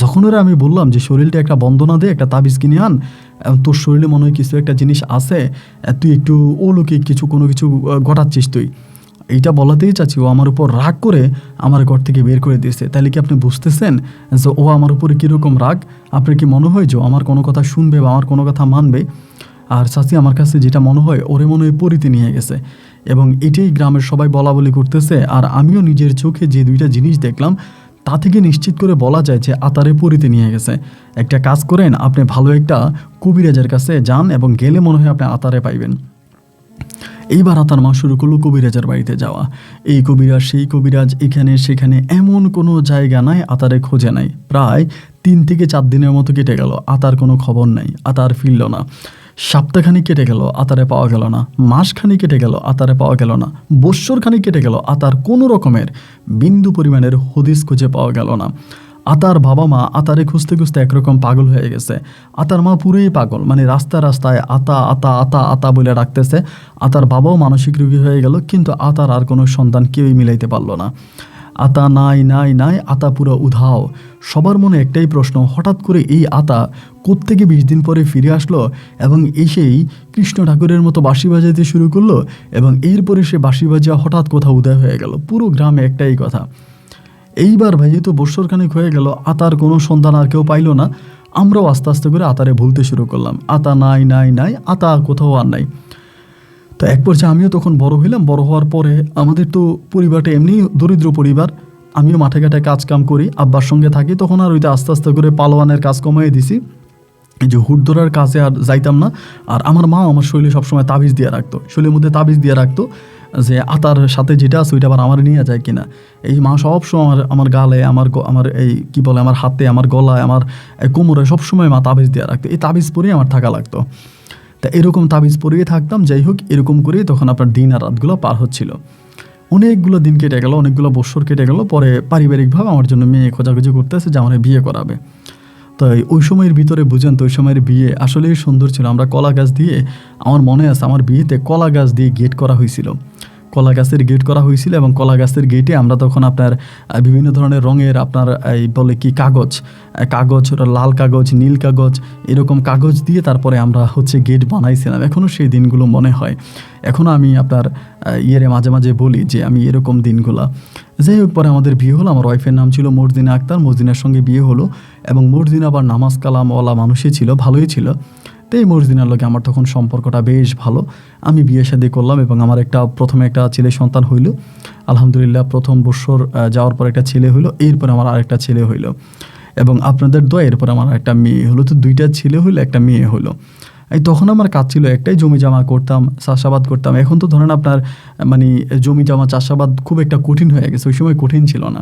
Speaker 1: যখন ওরা আমি বললাম যে শরীরটা একটা বন্ধ না দিয়ে একটা তাবিজ কিনে আন, তোর শরীরে মনে হয় কিছু একটা জিনিস আছে, তুই একটু অলৌকিক কোনো কিছু ঘটাচ্ছিস তুই, এইটা বলাতেই চাচ্ছি ও আমার উপর রাগ করে আমার ঘর থেকে বের করে দিয়েছে। তাহলে কি আপনি বুঝতেছেন যে ও আমার উপরে কীরকম রাগ? আপনার কি মনে হয় যে আমার কোনো কথা শুনবে বা আমার কোনো কথা মানবে? আর চাচি আমার কাছে যেটা মনে হয় ওরে মনে হয় পরিতে নিয়ে গেছে, এবং এটাই গ্রামের সবাই বলা বলি করতেছে। আর আমিও নিজের চোখে যে 2টা জিনিস দেখলাম তা থেকে নিশ্চিত করে বলা যায় যে আতারে পরিতে নিয়ে গেছে। একটা কাজ করেন, আপনি ভালো একটা কবিরাজের কাছে যান এবং গেলে মনে হয় আপনি আতারে পাইবেন। এইবার আতার মা শুরু করলো কবিরাজের বাড়িতে যাওয়া। এই কবিরাজ সেই কবিরাজ, এখানে সেখানে, এমন কোনো জায়গা নাই আতারে খোঁজে নাই। প্রায় 3 থেকে 4 দিনের মতো কেটে গেল, আতার কোনো খবর নাই, আতার ফিরল না। সপ্তাহখানি কেটে গেল, আতারে পাওয়া গেল না। মাসখানি কেটে গেল, আতারে পাওয়া গেল না। বৎসরখানি কেটে গেল, আতার কোনো রকমের বিন্দু পরিমাণের হদিস খুঁজে পাওয়া গেল না। আতার বাবা মা আতারে খুঁজতে খুঁজতে একরকম পাগল হয়ে গেছে। আতার মা পুরোই পাগল, মানে রাস্তায় রাস্তায় আতা আতা আতা আতা বলে রাখতেছে। আতার বাবাও মানসিক রোগী হয়ে গেল, কিন্তু আতার আর কোনো সন্তান কেউই মিলাইতে পারলো না। আতা নাই নাই নাই, আতা পুরো উধাও। সবার মনে একটাই প্রশ্ন, হঠাৎ করে এই আতা কোত্থেকে 20 দিন পরে ফিরে আসলো এবং এসেই কৃষ্ণ ঠাকুরের মতো বাঁশি বাজাইতে শুরু করলো, এবং এরপরে সে বাঁশি বাজিয়া হঠাৎ কোথাও উদয় হয়ে গেল। পুরো গ্রামে একটাই কথা। এইবার ভাই তো বৎসরখানেক হয়ে গেল, আতার কোনো সন্ধান আর কেউ পাইল না। আমরাও আস্তে আস্তে করে আতারে ভুলতে শুরু করলাম। আতা নাই নাই নাই, আতা কোথাও আর নাই। তো এক পর্যায়ে আমিও তখন বড় হইলাম। বড় হওয়ার পরে আমাদের তো পরিবারটা এমনি দরিদ্র পরিবার, আমিও মাঠে ঘাটে কাজ কাম করি, আব্বার সঙ্গে থাকি। তখন আর ওইটা আস্তে আস্তে করে পালোয়ানের কাজ কমাই দিছি, এই যে হুট ধরার কাজে আর যাইতাম না। আর আমার মা আমার শরীরে সবসময় তাবিজ দিয়ে রাখতো, শরীরের মধ্যে তাবিজ দিয়ে রাখতো যে আতার সাথে যেটা আছে ওইটা আবার আমার নিয়ে যায় কিনা। এই মা সবসময় আমার গালে, আমার এই কী বলে, আমার হাতে, আমার গলায়, আমার কোমরে সবসময় মা তাবিজ দিয়ে রাখতো। এই তাবিজ পরেই আমার থাকা লাগতো। তা এরকম তাবিজ পরিয়ে থাকতাম। যাই হোক, এরকম করেই তখন আপনার দিন আর রাতগুলো পার হচ্ছিল। অনেকগুলো দিন কেটে গেল, অনেকগুলো বছর কেটে গেল। পরে পারিবারিকভাবে আমার জন্য মেয়ে খোঁজাখুঁজি করতেছে যে আমার বিয়ে করাবে। তো ওই সময়ের ভিতরে বুঝেন তো, ওই সময়ের বিয়ে আসলেই সুন্দর ছিল। আমরা কলা গাছ দিয়ে, আমার মনে আছে আমার বিয়েতে কলা গাছ দিয়ে গেট করা হয়েছিল, কলা গাছের গেট করা হয়েছিল। এবং কলা গাছের গেটে আমরা তখন আপনার বিভিন্ন ধরনের রঙের আপনার এই বলে কি কাগজ, লাল কাগজ, নীল কাগজ, এরকম কাগজ দিয়ে তারপরে আমরা হচ্ছে গেট বানাইছিলাম। এখনও সেই দিনগুলো মনে হয়। এখনও আমি আপনার মাঝে মাঝে বলি যে আমি এরকম দিনগুলা। যাই হোক, পরে আমাদের বিয়ে হলো। আমার ওয়াইফের নাম ছিল মর্জিনা আক্তার। মর্জিনার সঙ্গে বিয়ে হলো, এবং মর্জিনা আবার নামাজ কালামওয়ালা মানুষই ছিল, ভালোই ছিল। তো এই মর্জিনার লোকে আমার তখন সম্পর্কটা বেশ ভালো। আমি বিয়ে শাদী করলাম এবং আমার প্রথমে একটা ছেলে সন্তান হইল। আলহামদুলিল্লাহ, প্রথম বছর যাওয়ার পর একটা ছেলে হইলো, এরপর আমার আরেকটা ছেলে হইলো, এবং আপনাদের দোয়া এরপর আমার একটা মেয়ে হলো। তো 2টা ছেলে হইলো, একটা মেয়ে হলো। এই তখন আমার কাজ ছিল একটাই, জমি জমা করতাম, চাষাবাদ করতাম। এখন তো ধরেন আপনার মানে জমি জমা চাষাবাদ খুব একটা কঠিন হয়ে গেছে, ওই সময় কঠিন ছিল না।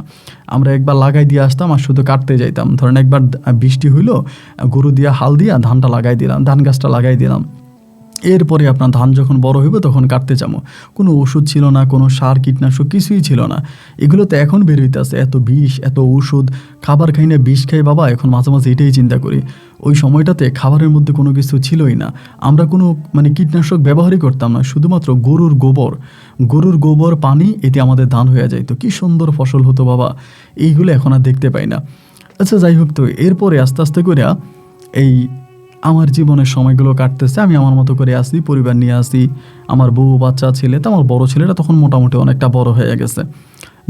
Speaker 1: আমরা একবার লাগাই দিয়ে আসতাম আর শুধু কাটতে যাইতাম। ধরেন একবার বৃষ্টি হইলো, গরু দিয়া হাল দিয়া ধানটা লাগাই দিলাম, ধান গাছটা লাগাই দিলাম। এরপরে আপনার ধান যখন বড় হইবে তখন কাটতে যাবো। কোনো ওষুধ ছিল না, কোনো সার কীটনাশক কিছুই ছিল না। এগুলো তো এখন বের হইতেছে, এত বিষ, এত ওষুধ। খাবার খাই না, বিষ খাই বাবা। এখন মাঝে মাঝে এটাই চিন্তা করি, ওই সময়টাতে খাবারের মধ্যে কোনো কিছু ছিলই না। আমরা কোনো মানে কীটনাশক ব্যবহারই করতাম না, শুধুমাত্র গরুর গোবর পানি, এতে আমাদের ধান হয়ে যাইতো। কি সুন্দর ফসল হতো বাবা, এইগুলো এখন আর দেখতে পাই না। আচ্ছা, যাই হোক, তো এরপরে আস্তে আস্তে করে এই আমার জীবনের সময়গুলো কাটতেছে। আমি আমার মতো করে আসি, পরিবার নিয়ে আসি, আমার বউ বাচ্চা ছেলে। তো আমার বড় ছেলেটা তখন মোটামুটি অনেকটা বড় হয়ে গেছে,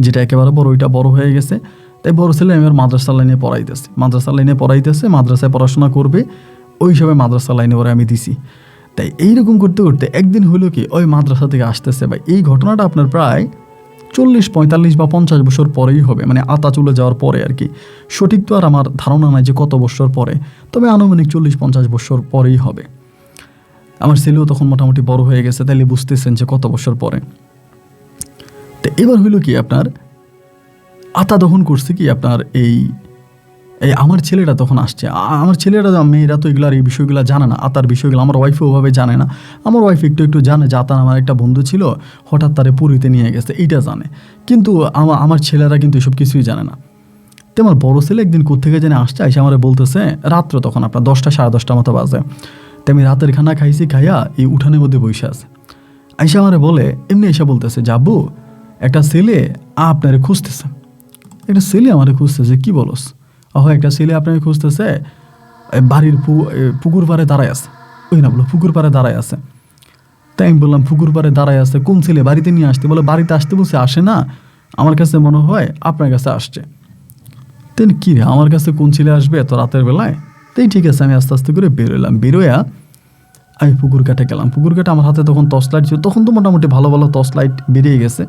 Speaker 1: যেটা একেবারে বড় ওইটা বড় হয়ে গেছে। তাই বড় ছেলে আমি আর মাদ্রাসা লাইনে পড়াইতেছে, মাদ্রাসায় পড়াশোনা করবে, ওই হিসাবে মাদ্রাসা লাইনে ওরা আমি দিছি। তাই এইরকম করতে করতে একদিন হলো কি, ওই মাদ্রাসা থেকে আসতেছে ভাই। এই ঘটনাটা আপনার প্রায় 40, 45 বা 50 বছর পরেই হবে, মানে আতা চলে যাওয়ার পরে আর কি। সঠিক তো আর আমার ধারণা নাই যে কত বছর পরে, তবে আনুমানিক 40-50 বছর পরেই হবে। আমার ছেলেও তখন মোটামুটি বড় হয়ে গেছে, তাইলে বুঝতেছেন যে কত বছর পরে। তো এবার হইল কি, আপনার আতা তখন করছে কি, আপনার এই আমার ছেলেটা তখন আসছে। আমার ছেলেরা, মেয়েরা তো এগুলো আর এই বিষয়গুলো জানে না, আতার বিষয়গুলো। আমার ওয়াইফও ওভাবে জানে না। আমার ওয়াইফ একটু জানে যে আতার আমার একটা বন্ধু ছিল, হঠাৎ তারে পুরীতে নিয়ে গেছে, এইটা জানে। কিন্তু আমার ছেলেরা কিন্তু এসব কিছুই জানে না। তো আমার বড়ো ছেলে একদিন কোত্থেকে জানে আসছে, এসে আমার বলতেছে, রাত্র তখন আপনার 10টা, 10:30 মতো বাজে। তো আমি রাতের খানা খাইয়া এই উঠানের মধ্যে বসে আছে। আইসা আমারে বলে, এমনি এসে বলতেছে, যাবো একটা ছেলে আপনারে খুঁজতেছে। একটা ছেলে আমারে খুঁজতেছে? কি বলস? একটা ছেলে আপনাকে খুঁজতেছে, বাড়ির পুকুর পাড়ে দাঁড়ায় আছে। ওই না, বলো পুকুর পাড়ে দাঁড়ায় আছে। তাই আমি বললাম, পুকুর পাড়ে দাঁড়ায় আছে, কোন ছেলে? বাড়িতে নিয়ে আসতে। বলে বাড়িতে আসতে বলছে, আসে না, আমার কাছে মনে হয় আপনার কাছে আসছে। তেন কী রে, আমার কাছে কোন ছেলে আসবে এত রাতের বেলায়? তাই ঠিক আছে, আমি আস্তে আস্তে করে বেরোলাম। বেরোয়া আমি পুকুর কাটে গেলাম। পুকুর কাটে আমার হাতে তখন টর্চ লাইট ছিল, তখন তো মোটামুটি ভালো ভালো টর্চ লাইট বেরিয়ে গেছে।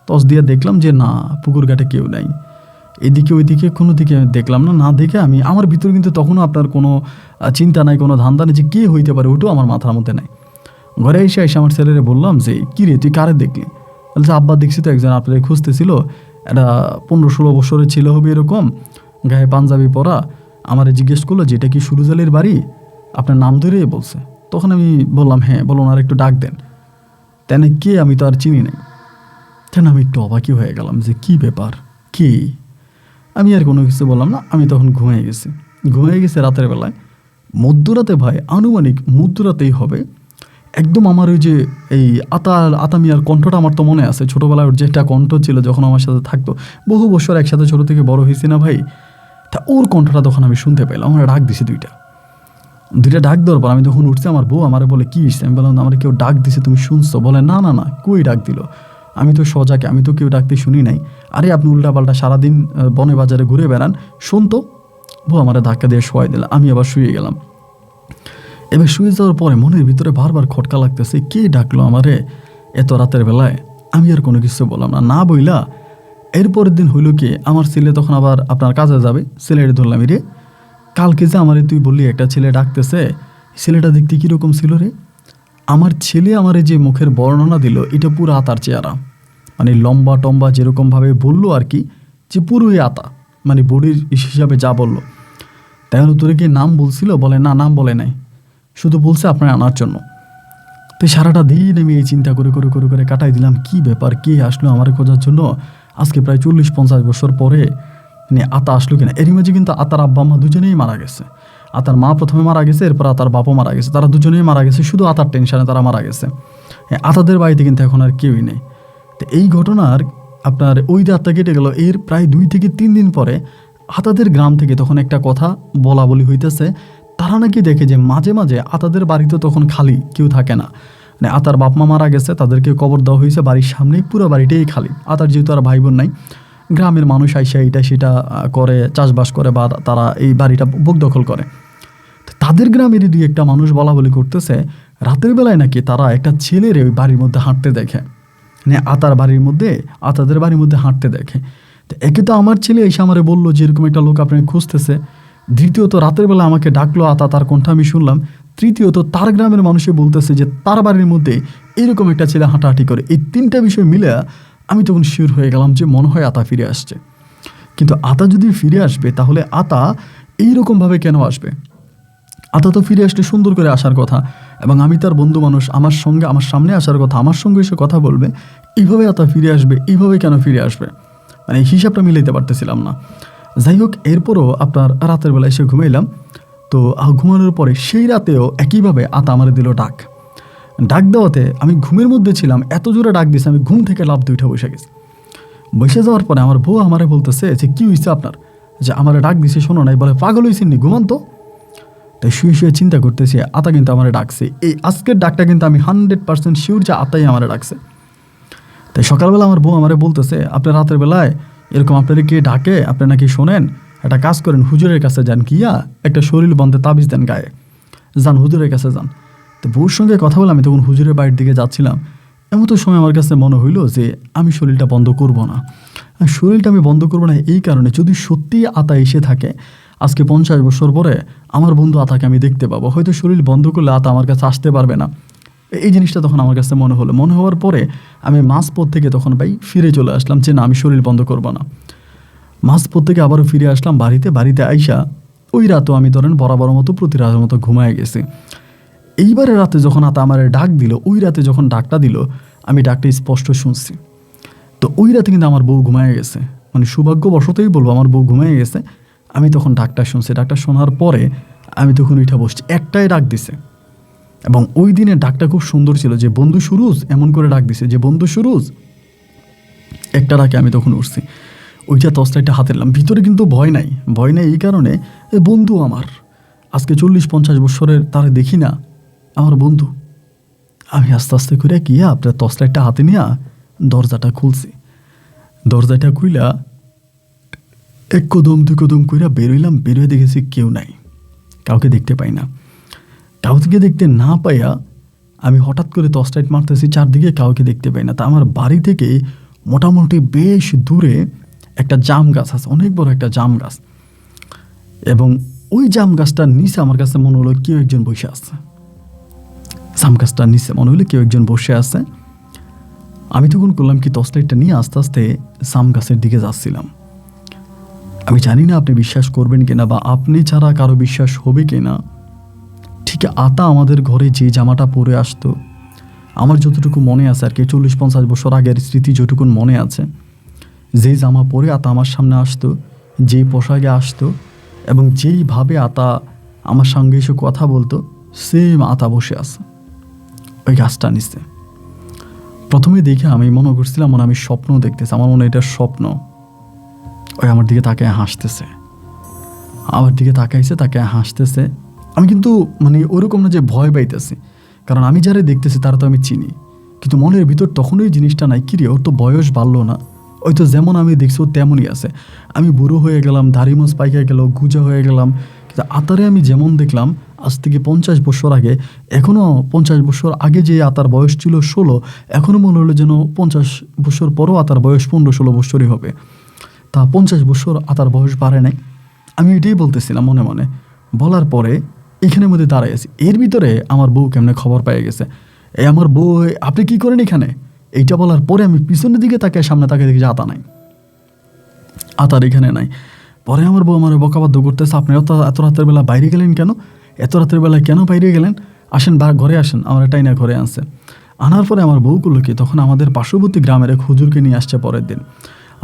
Speaker 1: টর্চ দিয়ে দেখলাম যে না, পুকুর ঘাটে কেউ নাই। এদিকে ওইদিকে কোনো দিকে দেখলাম না। দেখে আমার ভিতরে কিন্তু তখনও আপনার কোনো চিন্তা নাই, কোনো ধান্দা নেই যে কে হইতে পারে, ওটাও আমার মাথার মধ্যে নাই। ঘরে এসে আমার ছেলেরে বললাম যে, কী রে, তুই কারে দেখলি? বলছে, আব্বা দেখছি তো একজন আপনাদের খুঁজতেছিল, একটা 15-16 বছরের ছেলে হবে এরকম, গায়ে পাঞ্জাবি পরা। আমারে জিজ্ঞেস করলো যে এটা কি সুরুজ আলীর বাড়ি, আপনার নাম ধরেই বলছে। তখন আমি বললাম, হ্যাঁ, বলুন, আর একটু ডাক দেন। তেন কে, আমি তো আর চিনি নাই। তেন আমি একটু অবাকই হয়ে গেলাম যে কী ব্যাপার, কে? আমি আর কোনো কিছু বললাম না, আমি তখন ঘুমিয়ে গেছি রাতের বেলায়। মধ্যরাতে ভাই, আনুমানিক মধ্যরাতেই হবে, একদম আমার ওই যে এই আতা মিয়ার কণ্ঠটা আমার তো মনে আছে, ছোটোবেলায় ওর যে একটা কণ্ঠ ছিল যখন আমার সাথে থাকতো, বহু বছর একসাথে ছোটো থেকে বড় হয়েছি না ভাই, তা ওর কণ্ঠটা তখন আমি শুনতে পেলাম। আমার ডাক দিছে দুইটা ডাক দেওয়ার পর আমি যখন উঠছি, আমার বউ আমারে বলে কী হয়েছে? আমি বললাম আমার কেউ ডাক দিছে, তুমি শুনছো? বলে না না না, কই ডাক দিল? আমি তো সজাকে, আমি তো কেউ ডাকতে শুনি নাই। আরে আপনি উল্টাপাল্টা সারাদিন বনে বাজারে ঘুরে বেড়ান, শুনতো। বউ আমারে ধাক্কা দিয়ে শোয়াই দিল, আমি আবার শুয়ে গেলাম। এবার শুয়ে যাওয়ার পরে মনের ভিতরে বারবার খটকা লাগতেছে, কে ডাকলো আমারে এত রাতের বেলায়? আমি আর কোনো কিছু বললাম না, না বইলা এরপরের দিন হইল কি, আমার ছেলে তখন আবার আপনার কাজে যাবে, ছেলেটা ধরলাম, রে কালকে যে আমারে তুই বললি একটা ছেলে ডাকতেছে, ছেলেটা দেখতে কীরকম ছিল রে? আমার ছেলে আমারে যে মুখের বর্ণনা দিল, এটা পুরো আতার চেহারা, মানে লম্বা টম্বা যেরকমভাবে বললো আর কি, যে পুরোই আতা, মানে বডির হিসাবে যা বললো। তাই তোরে কি নাম বলছিল? বলে না, নাম বলে নাই, শুধু বলছে আপনার আনার জন্য। তো সারাটা দিন আমি এই চিন্তা করে করে করে করে কাটাই দিলাম, কি ব্যাপার, কে আসলো আমার খোঁজার জন্য? আজকে প্রায় 40-50 বছর পরে মানে আতা আসলো কিনা। এরই মাঝে কিন্তু আতার আব্বা মা দুজনেই মারা গেছে। আতার মা প্রথমে মারা গেছে, এরপর আতার বাবা মারা গেছে, তারা দুজনেই মারা গেছে, শুধু আতার টেনশনে তারা মারা গেছে। আতাদের বাড়িতে কিন্তু এখন আর কেউই নেই। তো এই ঘটনার আপনার ওই রাতটা কেটে গেল, এর প্রায় 2 থেকে 3 দিন পরে আতাদের গ্রাম থেকে তখন একটা কথা বলা বলি হইতেছে, তারা নাকি দেখে যে মাঝে মাঝে আতাদের বাড়িতে তখন খালি, কেউ থাকে না। মানে আতার বাপ মা মারা গেছে, তাদেরকে কবর দেওয়া হয়েছে, বাড়ির সামনেই পুরো বাড়িটাই খালি। আতার যেহেতু আর ভাই বোন নাই, গ্রামের মানুষ আইসা এটা সেটা করে, চাষবাস করে, বা তারা এই বাড়িটা বুক দখল করে। তাদের গ্রামেরই 2-1টা মানুষ বলা বলি করতেছে, রাতের বেলায় নাকি তারা একটা ছেলের ওই বাড়ির মধ্যে হাঁটতে দেখে, মানে আতার বাড়ির মধ্যে, আতাদের বাড়ির মধ্যে হাঁটতে দেখে। তো একে তো আমার ছেলে এসে আমারে বললো যে এরকম একটা লোক আপনাকে খুঁজতেছে। দ্বিতীয়ত রাতের বেলা আমাকে ডাকলো আতা, তার কণ্ঠ আমি শুনলাম। তৃতীয়ত তার গ্রামের মানুষে বলতেছে যে তার বাড়ির মধ্যে এইরকম একটা ছেলে হাঁটাহাঁটি করে। এই 3টা বিষয় মিলে আমি তখন শিওর হয়ে গেলাম যে মনে হয় আতা ফিরে আসছে। কিন্তু আতা যদি ফিরে আসবে, তাহলে আতা এইরকমভাবে কেন আসবে? আতা তো ফিরে আসলে সুন্দর করে আসার কথা, এবং আমি তার বন্ধু মানুষ, আমার সঙ্গে আমার সামনে আসার কথা, আমার সঙ্গে এসে কথা বলবে। এইভাবে আতা ফিরে আসবে, এইভাবে কেন ফিরে আসবে? মানে এই হিসাবটা মিলাইতে পারতেছিলাম না। যাই হোক, এরপরও আপনার রাতের বেলা এসে ঘুমাইলাম। তো ঘুমানোর পরে সেই রাতেও একইভাবে আতা আমার দিল ডাক দেওয়াতে আমি ঘুমের মধ্যে ছিলাম, এত জোরে ডাক দিয়েছে আমি ঘুম থেকে লাফ দিয়ে উঠে বসে গেছি। বসে যাওয়ার পরে আমার বউ আমারে বলতেছে যে কী হয়েছে আপনার, যে আমার ডাক দিছে শোনো নাই? বলে পাগল হয়েছেন নি, ঘুমান তো। তাই শুয়ে শুয়ে চিন্তা করতেছি, আতা কিন্তু আমার ডাকছে। এই আজকের ডাকটা কিন্তু আমি 100% শিওর যে আতাই আমার ডাকছে। তাই সকালবেলা আমার বউ আমারে বলতেছে, আপনার রাতের বেলায় এরকম আপনাদের কে ডাকে, আপনি নাকি শোনেন, একটা কাজ করেন, হুজুরের কাছে যান, গিয়া একটা শরীর বন্ধে তাবিজ দেন গায়ে, যান হুজুরের কাছে যান। তো বউর সঙ্গে কথা বলে আমি তখন হুজুরের বাড়ির দিকে যাচ্ছিলাম। এমন তো সময় আমার কাছে মনে হইলো যে আমি শরীরটা বন্ধ করব না। শরীরটা আমি বন্ধ করবো না এই কারণে, যদি সত্যিই আতা এসে থাকে আজকে 50 বছর পরে, আমার বন্ধু আতাকে আমি দেখতে পাবো। হয়তো শরীর বন্ধ করলে আতা আমার কাছে আসতে পারবে না। এই জিনিসটা তখন আমার কাছে মনে হলো। মনে হওয়ার পরে আমি মাঝপথ থেকে তখন ভাই ফিরে চলে আসলাম যে না, আমি শরীর বন্ধ করবো না। মাঝপথ থেকে আবারও ফিরে আসলাম বাড়িতে আইসা ওই রাতও আমি ধরেন বরাবর মতো প্রতি রাতের মতো ঘুমায় গেছি। এইবারে রাতে যখন আতা আমার ডাক দিল, ওই রাতে যখন ডাকটা দিল, আমি ডাকটা স্পষ্ট শুনছি। তো ওই রাতে কিন্তু আমার বউ ঘুমায় গেছে, মানে সৌভাগ্যবশতই বলবো আমার বউ ঘুমায় গেছে। আমি তখন ডাকটা শুনছি। ডাকটা শোনার পরে আমি তখন উঠে বসছি। একটাই ডাক দিছে, এবং ওই দিনের ডাকটা খুব সুন্দর ছিল, যে বন্ধু সুরুজ, এমন করে ডাক দিছে যে বন্ধু সুরুজ। একটা ডাকে আমি তখন উঠছি, ওইটা টর্চলাইটটা হাতে নিলাম। ভিতরে কিন্তু ভয় নাই এই কারণে, বন্ধু আমার আজকে 40-50 বছরের, তারে দেখি না, আমার বন্ধু। আমি আস্তে আস্তে করে গিয়া আপনার টর্চলাইটটা হাতে নিয়ে দরজাটা খুলছি। দরজাটা খুইলা 1 কদম 2 কদম কইরা বেরোইলাম। বেরোয় দেখেছি কেউ নাই, কাউকে দেখতে পাই না। কাউকে দেখতে না পাইয়া আমি হঠাৎ করে টর্চলাইট মারতেছি, চারদিকে কাউকে দেখতে পাই না। তা আমার বাড়ি থেকে মোটামুটি বেশ দূরে একটা জাম গাছ আছে, অনেক বড় একটা জাম গাছ, এবং ওই জাম গাছটার নিচে আমার কাছে মনে হলো কেউ একজন বসে আছে। জাম গাছটার নিচে মনে হলো কেউ একজন বসে আছে। আমি তখন করলাম কি, টর্চলাইটটা নিয়ে আস্তে আস্তে জাম গাছের দিকে যাচ্ছিলাম। আমি জানি না আপনি বিশ্বাস করবেন কিনা, বা আপনি ছাড়া কারো বিশ্বাস হবে কিনা। ঠিক আতা আমাদের ঘরে যে জামাটা পরে আসতো, আমার যতটুকু মনে আছে আর কি, 40-50 বছর আগের স্মৃতি যেটুকুন মনে আছে, যে জামা পরে আতা আমার সামনে আসতো, যেই পোশাকে আসতো এবং যেইভাবে আতা আমার সঙ্গে এসে কথা বলতো, সেম আতা বসে আছে ওই গাছটা নিচে। প্রথমে দেখে আমি মনে করছিলাম মনে আমি স্বপ্ন দেখতেছি, আমার মনে এটা স্বপ্ন। ওই আমার দিকে তাকায় হাসতেছে, আমার দিকে তাকাইছে, তাকায় হাসতেছে। আমি কিন্তু মানে ওরকম না যে ভয় পাইতেছি, কারণ আমি যারা দেখতেছি তারা তো আমি চিনি, কিন্তু মনের ভিতর তখন ওই জিনিসটা নাই, কিরে ওর তো বয়স বাড়লো না, ওই তো যেমন আমি দেখছি ও তেমনই আছে। আমি বুড়ো হয়ে গেলাম, দাড়ি মোজ পাইকা গেল, গুজা হয়ে গেলাম, কিন্তু আতারে আমি যেমন দেখলাম আজ থেকে 50 বছর আগে, এখনও 50 বছর আগে যে আতার বয়স ছিল 16, এখনও মনে হলো যেন 50 বছর পরও আতার বয়স 15-16 বছরই হবে। তা 50 বছর আতার বয়স বাড়ে নাই। আমি এটাই বলতেছিলাম মনে মনে। বলার পরে এখানের মধ্যে দাঁড়াই আছি, এর ভিতরে আমার বউ কেমনে খবর পেয়ে গেছে। এই আমার বউ, আপনি কি করেন এখানে? এইটা বলার পরে আমি পিছনের দিকে তাকে, সামনে তাকে দেখি যে আতা নাই, আতার এখানে নাই। পরে আমার বউ আমার বকাবাদ্য করতেছে, আপনি এত রাতের বেলা বাইরে গেলেন কেন? এত রাতের বেলায় কেন বাইরে গেলেন? আসেন ঘরে আসেন। আমার টাইনা ঘরে আনছে। আনার পরে আমার বউগুলো কি তখন আমাদের পার্শ্ববর্তী গ্রামের এক হুজুরকে নিয়ে আসছে পরের দিন।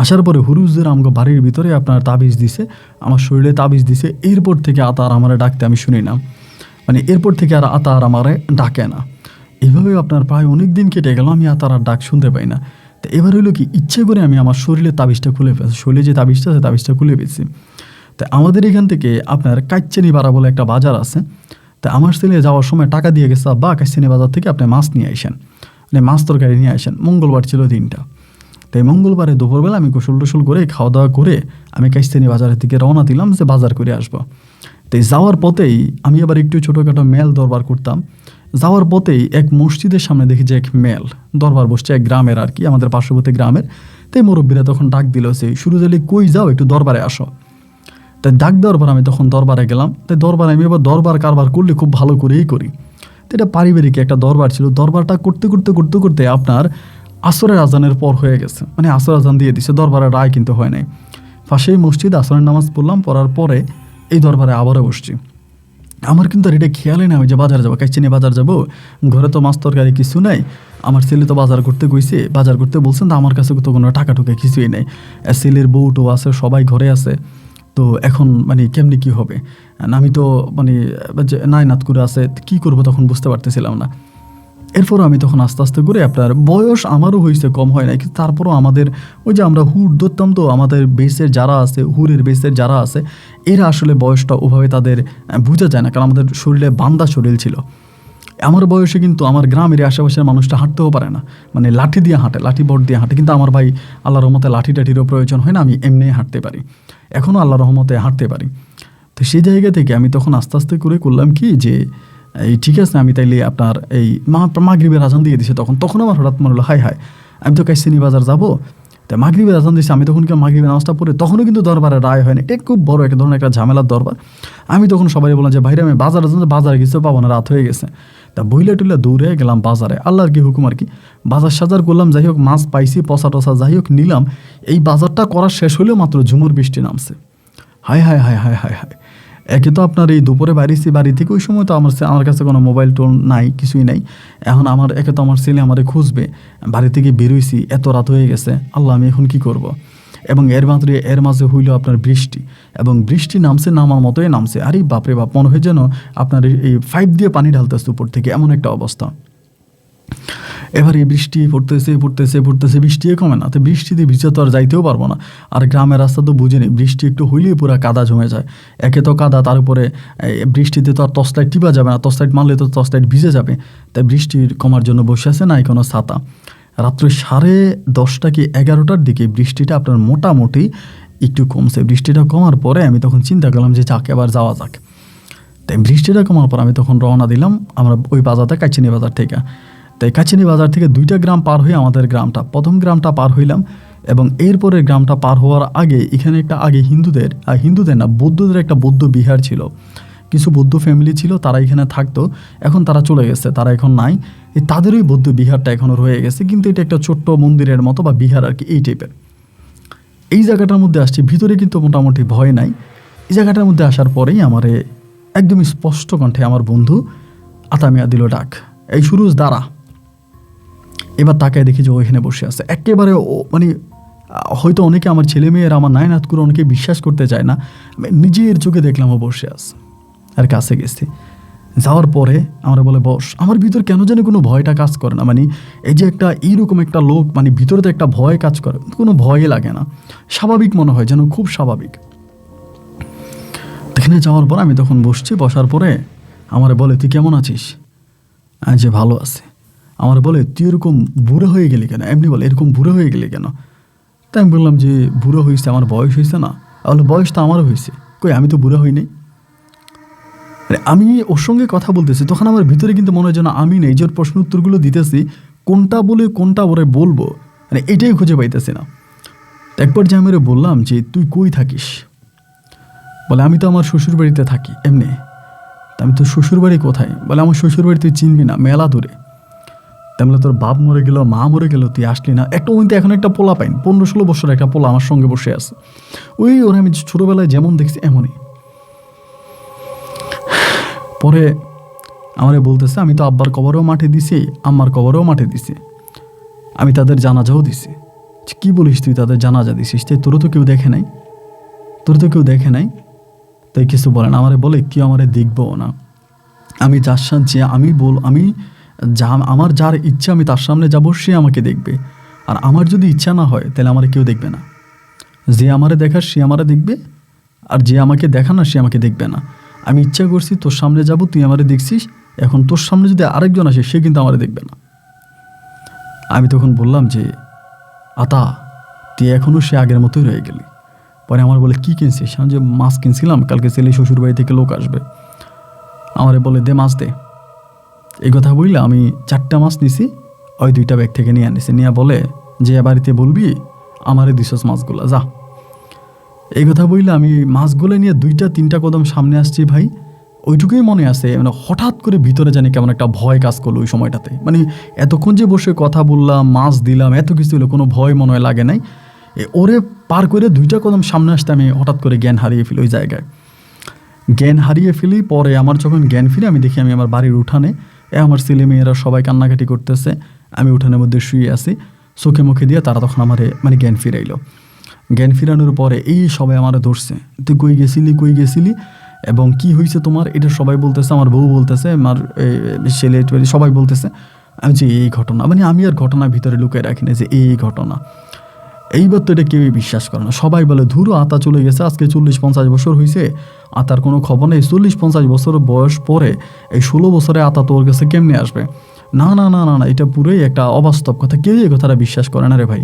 Speaker 1: আসার পরে হুজুর আমাকে বাড়ির ভিতরে আপনার তাবিজ দিছে, আমার শরীরে তাবিজ দিছে। এরপর থেকে আতা আর আমারে ডাকতে আমি শুনি না, মানে এরপর থেকে আর আতা আর আমারে ডাকে না। এইভাবে আপনার প্রায় অনেক দিন কেটে গেল, আমি আতার আর ডাক শুনতে পাই না। তো এবার হইলো কি, ইচ্ছে করে আমি আমার শরীরের তাবিজটা খুলে ফেলছি, শরীরে যে তাবিজটা আছে তাবিজটা খুলে ফেলছি। তো আমাদের এখান থেকে আপনার কাচ্চেনি পাড়া বলে একটা বাজার আছে। তো আমার ছেলে যাওয়ার সময় টাকা দিয়ে গেছে, বা কাচ্চেনি বাজার থেকে আপনি মাছ নিয়ে আসেন, মানে মাছ তরকারি নিয়ে আসেন। মঙ্গলবার ছিল দিনটা। তাই মঙ্গলবারে দুপুরবেলা আমি গোসল টোসল করে খাওয়া দাওয়া করে আমি কাইস্তানি বাজারের দিকে রওনা দিলাম যে বাজার করে আসবো। তাই যাওয়ার পথেই আমি আবার একটু ছোটোখাটো মেল দরবার করতাম। যাওয়ার পথেই এক মসজিদের সামনে দেখি যে এক মেল দরবার বসছে, এক গ্রামের আর কি, আমাদের পার্শ্ববর্তী গ্রামের। তাই মুরব্বীরা তখন ডাক দিল যে সুরুজ আলী কই যাও, একটু দরবারে আসো। তাই ডাক দেওয়ার পর আমি তখন দরবারে গেলাম। তাই দরবারে আমি এবার দরবার কারবার করলে খুব ভালো করেই করি। তো এটা পারিবারিক একটা দরবার ছিল। দরবারটা করতে করতে করতে করতে আপনার আসরের আজানের পর হয়ে গেছে, মানে আসর আজান দিয়ে দিছে, দরবারের রায় কিন্তু হয় নাই। পাশেই মসজিদ, আসরের নামাজ পড়লাম, পড়ার পরে এই দরবারে আবারও বসছি। আমার কিন্তু আর এটা খেয়ালই না আমি যে বাজার যাবো, কাইচিনি বাজার যাবো, ঘরে তো মাছ তরকারি কিছু নাই। আমার ছেলে তো বাজার করতে গইছে, বাজার করতে বলছেন, তো আমার কাছে তো কোনো টাকা টুকা কিছুই নেই। ছেলের বউ টো আছে, সবাই ঘরে আছে। তো এখন মানে কেমনি কি হবে, আমি তো মানে নাত করে আছে, কি করব তখন বুঝতে পারতেছিলাম না। এরপর আমি তখন আস্তে আস্তে করে, আপনার বয়স আমারও হয়েছে, কম হয় না, কিন্তু তারপরও আমাদের ওই যে আমরা হুর ধরতাম, তো আমাদের বেসের যারা আছে, হুরের বেসের যারা আছে, এরা আসলে বয়সটা ওভাবে তাদের বোঝা যায় না, কারণ আমাদের শরীরে বান্দা শরীর ছিল। আমার বয়সে কিন্তু আমার গ্রামের আশেপাশের মানুষটা হাঁটতেও পারে না, মানে লাঠি দিয়ে হাঁটে, লাঠি বট দিয়ে হাঁটে। কিন্তু আমার ভাই আল্লাহর রহমতে লাঠি টাঠিরও প্রয়োজন হয় না, আমি এমনি হাঁটতে পারি, এখনও আল্লাহর রহমতে হাঁটতে পারি। তো সেই জায়গা থেকে আমি তখন আস্তে আস্তে করে করলাম কি যে এই ঠিক আছে, আমি তাইলে আপনার এই মাগরিবের আজান দিয়ে দিছে। তখন আমার হঠাৎ মনে হলো, হাই আমি তো কাইসিনি বাজার যাবো। তাই মাগরিবের আজান দিয়েছে, আমি তখন কি মাগরিবের নামাজটা পড়ে, তখনও কিন্তু দরবারে রায় হয়নি। এটা খুব বড় একটা ধরনের একটা ঝামেলার দরবার। আমি তখন সবাই বললাম যে ভাইরা আমি বাজারে কিছু পাবো না, রাত হয়ে গেছে। তা বইলা টুইলা দৌড়ে গেলাম বাজারে, আল্লাহর কি হুকুম আর কি। বাজার সাজার করলাম, যাই হোক মাছ পাইছি, পচা টসা যাই হোক নিলাম। এই বাজারটা করা শেষ হলেও মাত্র ঝুমুর বৃষ্টি নামছে। হায় হায় হায় হায় হায় হায়। একে তো আপনার এই দুপুরে বাড়িছি, বাড়ি থেকে ওই সময় তো আমার কাছে কোনো মোবাইল টোন নাই, কিছুই নাই। এখন একে তো আমার ছেলে আমারে খুঁজবে, বাড়ি থেকে বেরোইছি, এত রাত হয়ে গেছে, আল্লাহ আমি এখন কি করব। এবং এর মাঝে হইল আপনার বৃষ্টি, এবং বৃষ্টি নামছে, নামার মতোই নামছে। আরে বাপরে বাপ, মনে হয় যেন আপনার এই 5 দিয়ে পানি ঢালতেছে উপর থেকে, এমন একটা অবস্থা। এবার এই বৃষ্টি পড়তেছে, বৃষ্টি কমে না। তো বৃষ্টিতে ভিজে তো আর যাইতেও পারবো না। আর গ্রামের রাস্তা তো বুঝে নেই, বৃষ্টি একটু হইলেই পুরো কাদা জমে যায়। একে তো কাদা, তার উপরে বৃষ্টিতে তো আর টর্চ লাইট টিপা যাবে না, টর্চ লাইট মারলে তো টর্চ লাইট ভিজে যাবে। তাই বৃষ্টির কমার জন্য বসে আছে, নাই কোনো ছাতা। রাত্রে 10:30 কি 11টার দিকে বৃষ্টিটা আপনার মোটামুটি একটু কমছে। বৃষ্টিটা কমার পরে আমি তখন চিন্তা করলাম যে যাক, এবার যাওয়া যাক। তাই বৃষ্টিটা কমার পর আমি তখন রওনা দিলাম আমরা ওই বাজারটা, কাচিনি বাজার থেকে। তাই কাচিনি বাজার থেকে 2টা গ্রাম পার হয়ে আমাদের গ্রামটা, প্রথম গ্রামটা পার হইলাম। এবং এরপরে গ্রামটা পার হওয়ার আগে এখানে একটা আগে হিন্দুদের না, বৌদ্ধদের একটা বৌদ্ধ বিহার ছিল। কিছু বৌদ্ধ ফ্যামিলি ছিল, তারা এখানে থাকতো। এখন তারা চলে গেছে, তারা এখন নাই। তাদেরই বৌদ্ধ বিহারটা এখনও রয়ে গেছে, কিন্তু এটা একটা ছোট্ট মন্দিরের মতো বা বিহার আর কি, এই টাইপের। এই জায়গাটার মধ্যে আসছি, ভিতরে কিন্তু মোটামুটি ভয় নাই। এই জায়গাটার মধ্যে আসার পরেই আমারে একদমই স্পষ্ট কণ্ঠে আমার বন্ধু আতামিয়া দিল ডাক, এই সুরুজ দাঁড়া। এবার তাকায় দেখি যে ও এখানে বসে আছে, একেবারে মানে হয়তো অনেকে আমার ছেলেমেয়েরা আমার নায়নাত করে অনেকে বিশ্বাস করতে চায় না, আমি নিজের চোখে দেখলাম ও বসে আছে। আর কাছে গেছি, যাওয়ার পরে আমরা বলে বস, আমার ভিতর কেন জানি কোনো ভয়টা কাজ করে না। মানে এই যে একটা এইরকম একটা লোক, মানে ভিতরে তো একটা ভয় কাজ করে, কোনো ভয়ই লাগে না, স্বাভাবিক মনে হয়, যেন খুব স্বাভাবিক। এখানে যাওয়ার পর আমি তখন বসছি, বসার পরে আমার বলে তুই কেমন আছিস? যে ভালো আছে। আমার বলে তুই এরকম বুড়ো হয়ে গেলি কেন? এমনি বলে এরকম বুড়ো হয়ে গেলি কেন? তাই আমি বললাম যে বুড়ো হয়েছে, আমার বয়স হয়েছে না। বলে বয়স তো আমারও হয়েছে। কই, আমি তো বুড়ো হইনি। আমি ওর সঙ্গে কথা বলতেছি, তখন আমার ভিতরে কিন্তু মনে হয় যেন আমি নেই, যে ওর প্রশ্ন উত্তরগুলো দিতেছি, কোনটা বলে কোনটা ওরে বলবো, মানে এটাই খুঁজে পাইতেছি না। একবার যে আমি ওরে বললাম যে তুই কই থাকিস? বলে আমি তো আমার শ্বশুর বাড়িতে থাকি। এমনি? আমি তো শ্বশুর বাড়ি কোথায়? বলে আমার শ্বশুর বাড়ি তুই চিনবি না, মেলা দূরে। তাহলে তোর বাপ মরে গেল, মা মরে গেল, তুই আসলি না। একটা মধ্যে এখন একটা পোলা পাইন, 15-16 বছর একটা পোলা আমার সঙ্গে বসে আছে। ওরা আমি ছোটোবেলায় যেমন দেখছি এমনই। পরে আমারে বলতেছে আমি তো আব্বার কবরেও মাঠে দিছি, আম্মার কবরেও মাঠে দিছি, আমি তাদের জানাজাও দিছি। কি বলিস তুই তাদের জানাজা দিছিস? তোরও তো কেউ দেখে নাই, তোর তো কেউ দেখে নাই। তাই কিছু বলেন, আমারে বলে কেউ আমারে দেখবো না, আমি যার সাথে আমি আমার যার ইচ্ছা আমি তার সামনে যাবো, সে আমাকে দেখবে। আর আমার যদি ইচ্ছা না হয় তাহলে আমার কেউ দেখবে না। যে আমারে দেখার সে আমারে দেখবে, আর যে আমাকে দেখা না সে আমাকে দেখবে না। আমি ইচ্ছা করছি তোর সামনে যাব, তুই আমারে দেখছিস, এখন তোর সামনে যদি আরেকজন আসে সে কিন্তু আমারে দেখবে না। আমি তখন বললাম যে আতা তুই এখনও সে আগের মতোই রয়ে গেলি। পরে আমার বলে কি কিনছিস? আমি যে মাছ কিনছিলাম, কালকে ছেলে শ্বশুর বাড়ি থেকে লোক আসবে। আমারে বলে দে মাছ দে। এই কথা বললে আমি 4টা মাছ নিছি, ওই 2টা ব্যাগ থেকে নিয়ে আনিছি। নিয়ে বলে যে বাড়িতে বলবি আমারে দিছস মাছগুলা, যা। এই কথা বললে আমি মাছগুলো নিয়ে 2-3টা কদম সামনে আসছি ভাই। ওইটুকুই মনে আছে, মানে হঠাৎ করে ভিতরে জানি কেমন একটা ভয় কাজ করলো ওই সময়টাতে। মানে এতক্ষণ যে বসে কথা বললাম, মাছ দিলাম, এত কিছু হলো, কোনো ভয় মনে হয় লাগে নাই। ওরে পার করে 2টা কদম সামনে আসতে আমি হঠাৎ করে জ্ঞান হারিয়ে ফেলি। ওই জায়গায় জ্ঞান হারিয়ে ফেলি। পরে আমার যখন জ্ঞান ফিরে আমি দেখি আমি আমার বাড়ির উঠানে, আমার ছেলে মেয়েরা সবাই কান্নাকাটি করতেছে, আমি উঠানের মধ্যে শুয়ে আছি, চোখে মুখে দিয়ে তারা তখন আমারে মানে জ্ঞান ফিরাইলো। জ্ঞান ফিরানোর পরে এই সবাই আমার ধরছে, তুই কই গেছিলি এবং কি হয়েছে তোমার, এটা সবাই বলতেছে, আমার বউ বলতেছে, আমার ছেলে সবাই বলতেছে। আমি যে এই ঘটনা, মানে আমি আর ঘটনা ভিতরে লুকিয়ে রাখি না যে এই ঘটনা। এইবার তো এটা কেউই বিশ্বাস করে না, সবাই বলে ধুরো আতা চলে গেছে, আজকে 40-50 বছর হয়েছে, আতার কোনো খবর নেই। 40-50 বছর বয়স পরে এই 16 বছরে আতা তোর কাছে কেমনে আসবে? না না না না না, এটা পুরোই একটা অবাস্তব কথা, কেউই এই কথাটা বিশ্বাস করে না রে ভাই।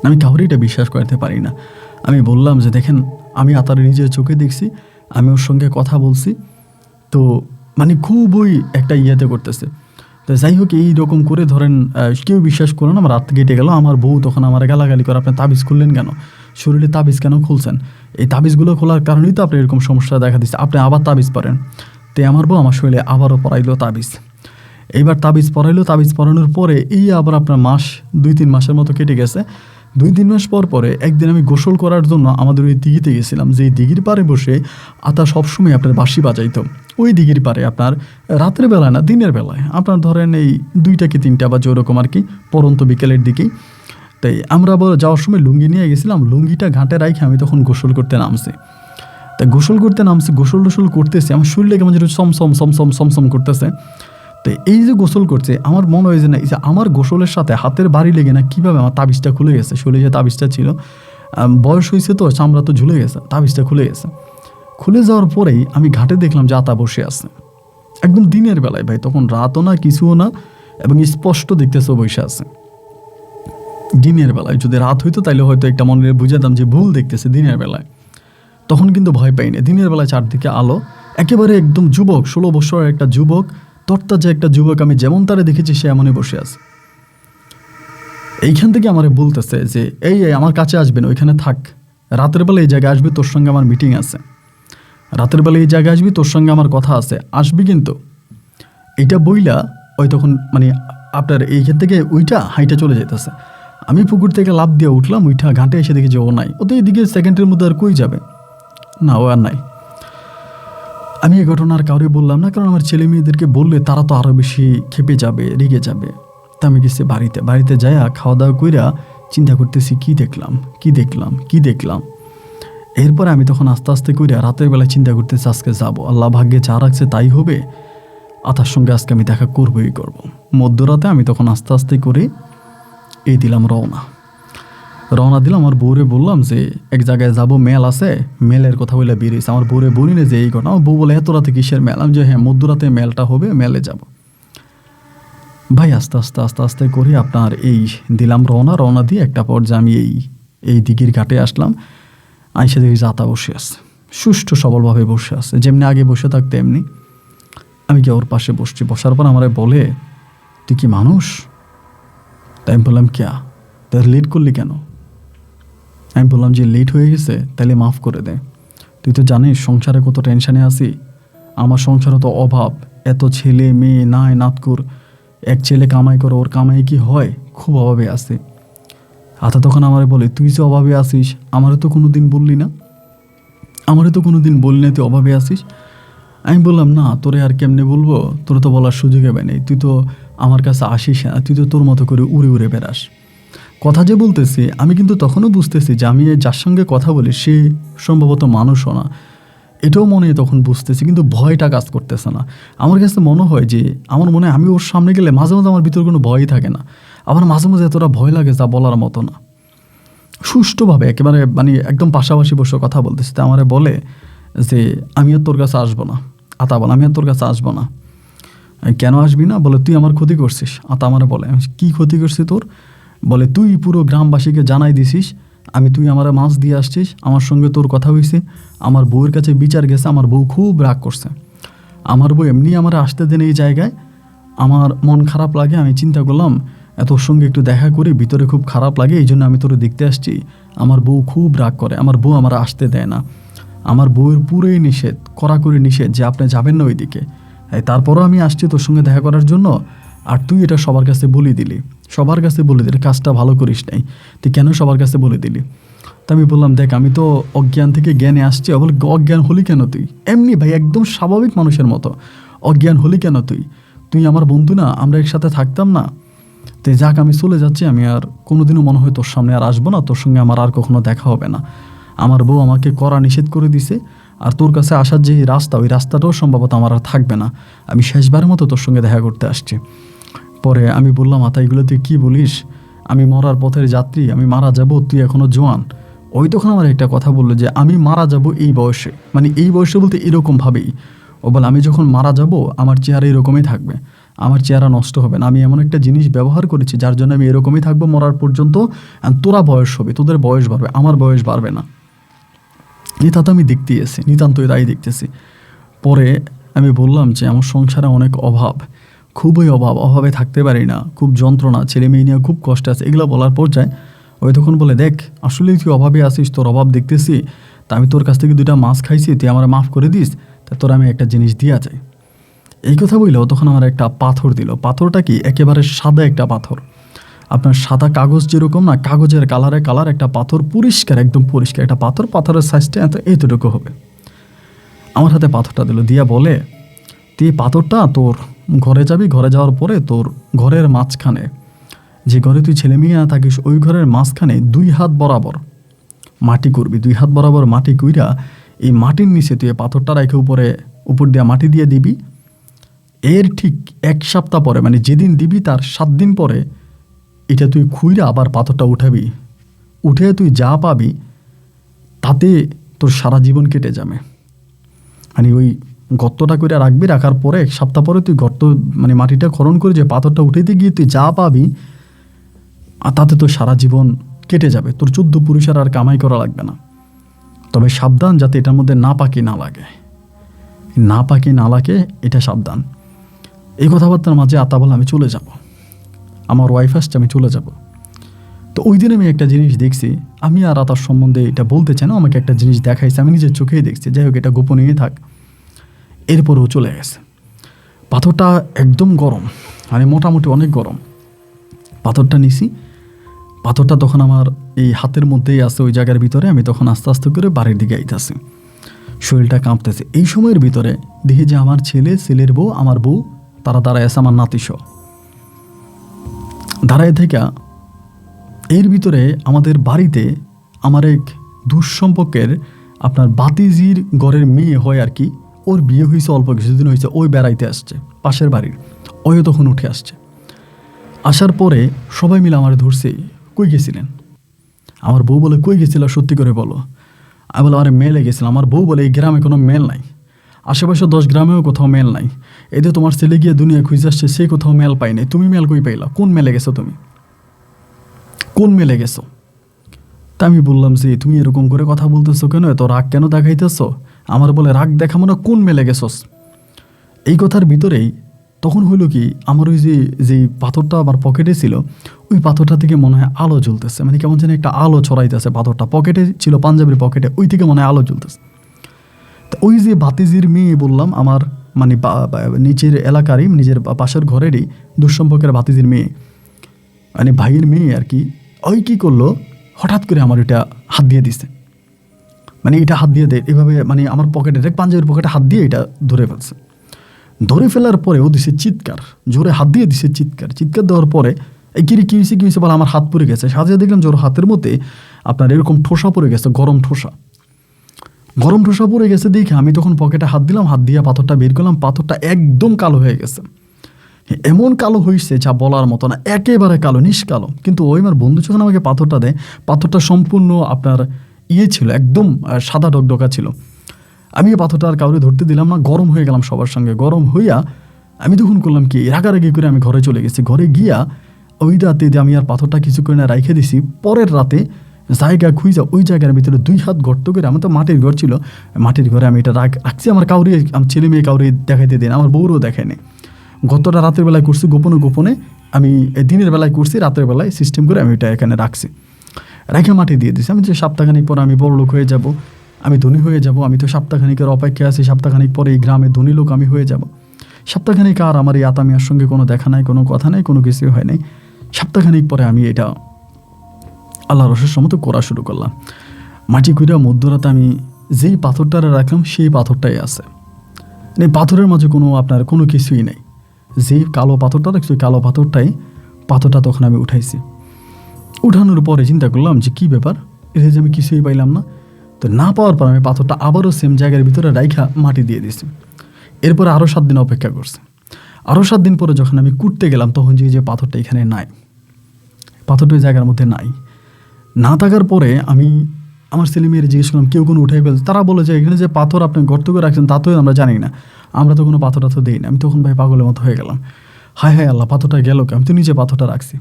Speaker 1: আমি কাউরে এটা বিশ্বাস করতে পারি না। আমি বললাম যে দেখেন, আমি আতার নিজের চোখে দেখছি, আমি ওর সঙ্গে কথা বলছি, তো মানে খুবই একটা ইয়েতে করতেছে। তো যাই হোক, এইরকম করে ধরেন কেউ বিশ্বাস করলো না। আমার রাত কেটে গেল, আমার বউ তখন আমার গালাগালি করে, আপনি তাবিজ খুললেন কেন, শরীরে তাবিজ কেন খুলছেন? এই তাবিজগুলো খোলার কারণেই তো আপনি এরকম সমস্যা দেখা দিচ্ছে, আপনি আবার তাবিজ পরেন। তো আমার বউ আমার শরীরে আবারও পরাইলো তাবিজ। এইবার তাবিজ পরানোর পরে এই আবার আপনার 2-3 মাসের মতো কেটে গেছে। 2-3 মাস পরে একদিন আমি গোসল করার জন্য আমাদের ওই দিঘিতে গেছিলাম, যে দিঘির পাড়ে বসে আতা সবসময় আপনার বাঁশি বাজাইতো। ওই দিঘির পাড়ে আপনার রাতের বেলায় না, দিনের বেলায় আপনার ধরেন এই 2টা কি 3টা বাজে ওরকম আর কি, পরন্ত বিকেলের দিকেই। তাই আমরা আবার যাওয়ার সময় লুঙ্গি নিয়ে গেছিলাম, লুঙ্গিটা ঘাটে রাখে আমি তখন গোসল করতে নামছি। তাই গোসল টোসল করতেছে, আমার শরীরে কেমন যেন সমসম করতেছে। তো এই যে গোসল করছে, আমার মনে হয় যে না, এই যে আমার গোসলের সাথে হাতের বাড়ি লেগে না কীভাবে আমার তাবিজটা খুলে গেছে। শরীরে যে তাবিজটা ছিল, বয়স হয়েছে তো, চামড়া তো ঝুলে গেছে, তাবিজটা খুলে গেছে। খুলে যাওয়ার পরেই আমি ঘাটে দেখলাম যে আতা বসে আছে, একদম দিনের বেলায় ভাই, তখন রাতও না কিছুও না, এবং স্পষ্ট দেখতেছে বসে আছে দিনের বেলায়। যদি রাত হইতো তাইলে হয়তো একটা মনে বুঝাতাম যে ভুল দেখতেছে দিনের বেলায়। তখন কিন্তু ভয় পাই না, দিনের বেলায় চারদিকে আলো, একেবারে একদম যুবক, 16 বছরের একটা যুবক, তরতাজা একটা যুবক, আমি যেমন তারা দেখেছি সে এমনই বসে আছে। এইখান থেকে আমার বলতেছে যে এই আমার কাছে আসবেন, ওইখানে থাক, রাতের বেলা এই জায়গায় আসবি, তোর সঙ্গে আমার মিটিং আছে, রাতের বেলা এই জায়গায় আসবি, তোর সঙ্গে আমার কথা আছে, আসবি কিন্তু। এইটা বইলা ওই তখন মানে আপনার এইখান থেকে ওইটা হাইটা চলে যেতেছে। আমি পুকুর থেকে লাফ দিয়ে উঠলাম, ওইটা ঘাটে এসে দেখি যে ও নাই। ও তো এইদিকে সেকেন্ডের মধ্যে আর কই যাবে, না ও আর নাই। আমি এই ঘটনা আর কাউরে বললাম না, কারণ আমার ছেলে মেয়েদেরকে বললে তারা তো আরও বেশি খেপে যাবে, রেগে যাবে। তা আমি গেছি বাড়িতে যাইয়া খাওয়া দাওয়া কইরা চিন্তা করতেছি কি দেখলাম। এরপরে আমি তখন আস্তে আস্তে করে রাতের বেলায় চিন্তা করতেছি আজকে যাবো, আল্লাহ ভাগ্যে যা রাখছে তাই হবে, আতার সঙ্গে আজকে আমি দেখা করবই করব। মধ্যরাতে আমি তখন আস্তে আস্তে করে দিলাম রওনা দিলাম। আমার বউরে বললাম যে এক জায়গায় যাব, মেল আছে, মেলের কথা বলে বেরিয়েছে। আমার বউরে বলি না যে এই ঘটনা। আমার বউ বলে এত রাতে কিসের মেল? আমি যে হ্যাঁ, মধ্যরাতে মেলটা হবে, মেলে যাব। ভাই আস্তে আস্তে করে আপনার দিলাম রওনা দিয়ে একটা পর্যায়ে আমি এই দিঘির ঘাটে আসলাম। আইসে দেখি যাতা বসে আছে, সুষ্ঠু সবলভাবে বসে আছে, যেমনি আগে বসে থাকতে এমনি। আমি কি ওর পাশে বসছি, বসার পর আমার বলে তুই কি মানুষ? তাই আমি বললাম ক্যা, তাই লেট করলি কেন? আমি বললাম যে লেট হয়ে গেছে, তাহলে মাফ করে দে। তুই তো জানিস সংসারে কত টেনশানে আছি, আমার সংসারে তো অভাব, এত ছেলে মেয়ে নাই নাতকুর, এক ছেলে কামাই করে, ওর কামাই কি হয়, খুব অভাবে আছে। তখন আমারে বলে তুই যে অভাবে আসিস, আমারও তো কোনো দিন বললি না, তুই অভাবে আসিস। আমি বললাম না, তোরে আর কেমনে বলবো, তোর তো বলার সুযোগ হবে নেই, তুই তো আমার কাছে আসিস না, তুই তো তোর মতো করে উড়ে বেড়াস। কথা যে বলতেছি আমি কিন্তু তখনও বুঝতেছি যে আমি যার সঙ্গে কথা বলি সে সম্ভবত মানুষও না, এটাও মনে তখন বুঝতেছি, কিন্তু ভয়টা কাজ করতেছে না। আমার কাছে মনে হয় যে আমি ওর সামনে গেলে মাঝে মাঝে আমার ভিতরে কোনো ভয়ই থাকে না, আবার মাঝে মাঝে এতটা ভয় লাগে যা বলার মতো না। সুষ্ঠুভাবে একেবারে একদম পাশাপাশি বসে কথা বলতেছি। তা আমারে বলে যে আমি আর তোর কাছে আসবো না। বলে আমি আর তোর কাছে আসবো না। কেন আসবি না? বলে তুই আমার ক্ষতি করছিস। আমারে বলে কি ক্ষতি করছি তোর? বলে তুই পুরো গ্রামবাসীকে জানাই দিছিস তুই আমার মাছ দিয়ে আসছিস, আমার সঙ্গে তোর কথা হয়েছে, আমার বউয়ের কাছে বিচার গেছে, আমার বউ খুব রাগ করছে, আমার বউ এমনি আমার আসতে দেন এই জায়গায়, আমার মন খারাপ লাগে। আমি চিন্তা করলাম তোর সঙ্গে একটু দেখা করি, ভিতরে খুব খারাপ লাগে, এই জন্য আমি তোরে দেখতে আসছি। আমার বউ খুব রাগ করে, আমার বউ আমার আসতে দেয় না, আমার বউয়ের পুরোই নিষেধ, কড়াকড়ি নিষেধ যে আপনি যাবেন না ওইদিকে। তারপরও আমি আসছি তোর সঙ্গে দেখা করার জন্য, আর তুই এটা সবার কাছে বলে দিলি, কাজটা ভালো করিস নাই, তুই কেন সবার কাছে বলে দিলি? তা আমি বললাম দেখ আমি তো অজ্ঞান থেকে জ্ঞানে আসছি। বলে অজ্ঞান হলি কেন তুই? এমনি ভাই একদম স্বাভাবিক মানুষের মতো, অজ্ঞান হলি কেন তুই আমার বন্ধু না, আমরা একসাথে থাকতাম না? তো যাক আমি চলে যাচ্ছি, আমি আর কোনোদিনও মনে হয় তোর সামনে আর আসবো না, তোর সঙ্গে আমার আর কখনো দেখা হবে না। আমার বউ আমাকে কড়া নিষেধ করে দিছে, আর তোর কাছে আসার যে রাস্তা, ওই রাস্তাটাও সম্ভবত আমার আর থাকবে না, আমি শেষবারের মতো তোর সঙ্গে দেখা করতে আসছি। পরে আমি বললাম এগুলো তুই কী বলিস? আমি মরার পথের যাত্রী, আমি মারা যাব, তুই এখনও জোয়ান। ওই তখন আমার একটা কথা বললো যে আমি মারা যাব এই বয়সে, এই বয়সে বলতে এরকমভাবেই। ও বলে আমি যখন মারা যাব আমার চেহারা এরকমই থাকবে, আমার চেহারা নষ্ট হবে না, আমি এমন একটা জিনিস ব্যবহার করেছি যার জন্য আমি এরকমই থাকবো মরার পর্যন্ত। তোরা বয়স হবে, তোদের বয়স বাড়বে, আমার বয়স বাড়বে না। তা তো আমি নিতান্তই তাই দেখতেছি। পরে আমি বললাম যে আমার সংসারে অনেক অভাব, খুবই অভাবে থাকতে পারি না, খুব যন্ত্রণা, ছেলে মেয়ে নিয়ে খুব কষ্ট আছে। এগুলো বলার পর যায় ওই তখন বলে দেখ আসলেই তুই অভাবে আসিস, তোর অভাব দেখতেছি, তা আমি তোর কাছ থেকে 2টা মাছ খাইছি, তুই আমার মাফ করে দিস, তা তোর আমি একটা জিনিস দিয়া যাই। এই কথা বললেও তখন আমার একটা পাথর দিল। পাথরটা কি? একেবারে সাদা একটা পাথর, আপনার সাদা কাগজ যেরকম না, কাগজের কালার একটা পাথর, পরিষ্কার, একদম পরিষ্কার একটা পাথর, পাথরের সাইজটা এতটুকু হবে। আমার হাতে পাথরটা দিল, দিয়া বলে তুই এই পাথরটা তোর ঘরে যাবি, ঘরে যাওয়ার পরে তোর ঘরের মাঝখানে, যে ঘরে তুই ছেলে মেয়ে থাকিস, ওই ঘরের মাঝখানে 2 হাত বরাবর মাটি করবি, 2 হাত বরাবর মাটি কইরা এই মাটির নিচে তুই পাথরটা রেখে উপর দিয়ে মাটি দিয়ে দিবি। এর ঠিক 1 সপ্তাহ পরে, যেদিন দিবি তার 7 দিন পরে এটা তুই খুইরা আবার পাথরটা উঠাবি, উঠে তুই যা পাবি তাতে তোর সারা জীবন কেটে যাবে। ওই গর্তটা করে রাখবি, রাখার পরে 1 সপ্তাহ পরে তুই মাটিটা খনন করে যে পাথরটা উঠাইতে গিয়ে তুই যা পাবি আর তাতে তোর সারা জীবন কেটে যাবে, তোর 14 পুরুষের আর কামাই করা লাগবে না। তবে সাবধান যাতে এটার মধ্যে না পাকি না লাগে, এটা সাবধান। এই কথাবার্তার মাঝে বলে আমি চলে যাব, আমার ওয়াইফ আসছে, আমি চলে যাব। তো ওই দিন আমি একটা জিনিস দেখছি, আমি আর আতার সম্বন্ধে এটা বলতে চাই না, আমাকে একটা জিনিস দেখাইছে, আমি নিজের চোখেই দেখছি, যাই হোক এটা গোপনীয় থাক। এরপরেও চলে গেছে। পাথরটা একদম গরম, মোটামুটি অনেক গরম। পাথরটা নিছি, পাথরটা তখন আমার এই হাতের মধ্যেই আছে, ওই জায়গার ভিতরে। আমি তখন আস্তে আস্তে করে বাড়ির দিকে আইতাছি, শরীরটা কাঁপতেছে। এই সময়ের ভিতরে দেখি যে আমার ছেলের বউ, আমার বউ, তারা দাঁড়ায় আছে, আমার নাতিসহ দাঁড়ায় থেকে এর ভিতরে আমাদের বাড়িতে আমার এক দুঃসম্পর্কের আপনার বাতিজির ঘরের মেয়ে হয় আর কি, ওর বিয়ে হয়েছে অল্প কিছুদিন হয়েছে, ওই বেড়াইতে আসছে পাশের বাড়ির, ওইও তখন উঠে আসছে। আসার পরে সবাই মিলে আমার ধরছে, কই গেছিলেন? আমার বউ বলে, কই গেছিল সত্যি করে বলো। আমি বলে, আরে মেলে গেছিলাম। আমার বউ বলে, এই গ্রামে কোনো মেল নাই, আশেপাশে 10 গ্রামেও কোথাও মেল নাই, এতে তোমার ছেলে গিয়ে দুনিয়া খুঁজে আসছে, সে কোথাও মেল পাই নাই, তুমি মেল কই পাইলা? কোন মেলে গেছো তুমি? কোন মেলে গেছো? তা আমি বললাম যে তুমি এরকম করে কথা বলতেছো কেন, এত রাগ কেন দেখাইতেছো? আমার বলে, রাগ দেখাবো না, কোন মেলে গেছোস? এই কথার ভিতরেই তখন হইল কি, আমার ওই যে পাথরটা আমার পকেটে ছিল, ওই পাথরটা থেকে মনে হয় আলো জ্বলতেছে, মানে কেমন যেন একটা আলো ছড়াইতেছে। পাথরটা পকেটে ছিল, পাঞ্জাবির পকেটে, ওই থেকে মনে হয় আলো জ্বলতেছে। তো ওই যে বাতিজির মেয়ে বললাম, আমার মানে নিচের এলাকারই, নিজের পাশের ঘরেরই দুঃসম্পর্কের বাতিজির মেয়ে, মানে ভাইয়ের মেয়ে আর কি, ওই কী করলো, হঠাৎ করে আমার এটা হাত দিয়ে দিছে। মানে এটা হাত দিয়ে দেয় এভাবে, মানে আমার পকেটে, পাঞ্জাবির পকেটে হাত দিয়ে এটা ধরে ফেলছে। ধরে ফেলার পরে ও দিছে চিৎকার, জোরে হাত দিয়ে দিছে চিৎকার। চিৎকার দেওয়ার পরে এই কী হয়েছে বলে, আমার হাত পড়ে গেছে। সাথে দেখলাম জোর হাতের মধ্যে আপনার এরকম ঠোসা পড়ে গেছে, গরম ঠোসা পড়ে গেছে। দেখে আমি তখন পকেটে হাত দিলাম, হাত দিয়ে পাথরটা বের করলাম। পাথরটা একদম কালো হয়ে গেছে, এমন কালো হয়েছে যা বলার মতো না, একেবারে কালো, নিষ্কালো। কিন্তু ওই আমার বন্ধু যখন আমাকে পাথরটা দেয়, পাথরটা সম্পূর্ণ আপনার ছিল, একদম সাদা ডকডকা ছিল। আমি এই পাথরটা আর কাউরে ধরতে দিলাম না, গরম হয়ে গেলাম সবার সঙ্গে। গরম হইয়া আমি তখন করলাম কি, রাগারাগি করে আমি ঘরে চলে গেছি। ঘরে গিয়া ওই রাতে আমি আর পাথরটা কিছু করে না রাইখে দিছি। পরের রাতে জায়গা খুঁজা ওই জায়গার ভিতরে 2 হাত গর্ত করে, আমার তো মাটির ঘর ছিল, মাটির ঘরে আমি এটা রাখছি। আমার কাউরে, আমার ছেলে মেয়ে কাউরে দেখাইতে দিন, আমার বউরও দেখায়নি। গতটা রাতের বেলায় করছি, গোপনে আমি দিনের বেলায় করছি, রাতের বেলায় সিস্টেম করে আমি এটা এখানে রাখছি, রেখে মাটি দিয়ে দিছি। আমি যে সপ্তাহখানিক পর আমি বড় লোক হয়ে যাব, আমি ধনী হয়ে যাব। আমি তো সপ্তাহখানিকের অপেক্ষায় আছি, সপ্তাহখানিক পরে এই গ্রামে ধনী লোক আমি হয়ে যাব। সপ্তাহখানিক আর আমার এই আতামিয়ার সঙ্গে কোনো দেখা নাই, কোনো কথা নাই, কোনো কিছুই হয় নাই। সপ্তাহখানিক পরে আমি এটা আল্লাহর রহস্যের মতো করা শুরু করলাম। মাটি কুইরা মধ্যরাতে আমি যেই পাথরটা রাখলাম, সেই পাথরটাই আছে। এই পাথরের মাঝে আপনার কোনো কিছুই নেই। যেই কালো পাথরটা রাখছি, ওই কালো পাথরটা তখন আমি উঠাইছি। উঠানোর পরে চিন্তা করলাম যে কী ব্যাপার, এটা যে আমি কিছুই পাইলাম না। তো না পাওয়ার পর আমি পাথরটা আবারও সেম জায়গার ভিতরে রাইখা মাটি দিয়ে দিছি। এরপরে আরও 7 দিন অপেক্ষা করছে। আরও 7 দিন পরে যখন আমি কুটতে গেলাম, তখন যে পাথরটা এখানে নাই, পাথরটা ওই জায়গার মধ্যে নাই। না থাকার পরে আমি আমার ছেলে মেয়ের জিজ্ঞেস করলাম, কেউ কোনো উঠাই ফেলছে? তারা বলে যে এখানে যে পাথর আপনি গর্ত করে রাখছেন, তা তো আমরা জানি না, আমরা তো কোনো পাথর টাথর দিই না। আমি তখন ভাই পাগলের মতো হয়ে গেলাম, হায় হায় আল্লাহ, পাথরটা গেল কে? আমি তো নিচে পাথরটা রাখছি।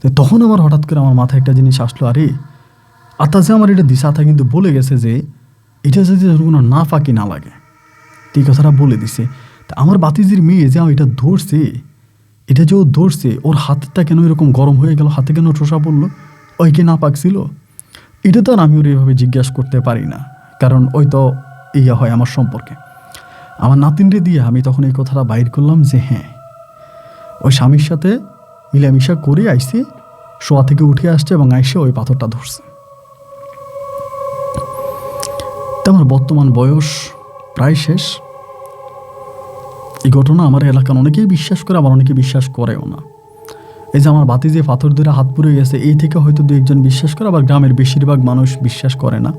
Speaker 1: তো তখন আমার হঠাৎ করে আমার মাথায় একটা জিনিস আসলো, আরে আত্মা যে আমার এটা দিশা আত্মা কিন্তু বলে গেছে যে এটা যদি কোনো না ফাঁকি না লাগে, এই কথাটা বলে দিছে। তা আমার বাতিজির মেয়ে যে এটা ধরছে, এটা যে ও ধরছে, ওর হাতটা কেন এরকম গরম হয়ে গেল, হাতে কেন ঠোসা পড়লো, ওই কি না পাকছিল? এটা তো আর আমি ওর এইভাবে জিজ্ঞাসা করতে পারি না, কারণ ওই তো ইয়া হয় আমার সম্পর্কে। আমার নাতিনরে দিয়ে আমি তখন এই কথাটা বাইর করলাম যে হ্যাঁ, ওই স্বামীর সাথে মিলামিশা করে আইসে, শোয়া থেকে উঠে আসছে এবং আইসে ওই পাথরটা ধরছে। তো আমার বর্তমান বয়স প্রায় শেষ। এই ঘটনা আমার এলাকার অনেকেই বিশ্বাস করে, আবার অনেকে বিশ্বাস করেও না। এই যে আমার বাতি যে পাথর ধরে হাত পুড়ে গেছে, এই থেকে হয়তো 2-1 জন বিশ্বাস করে, আবার গ্রামের বেশিরভাগ মানুষ বিশ্বাস করে না।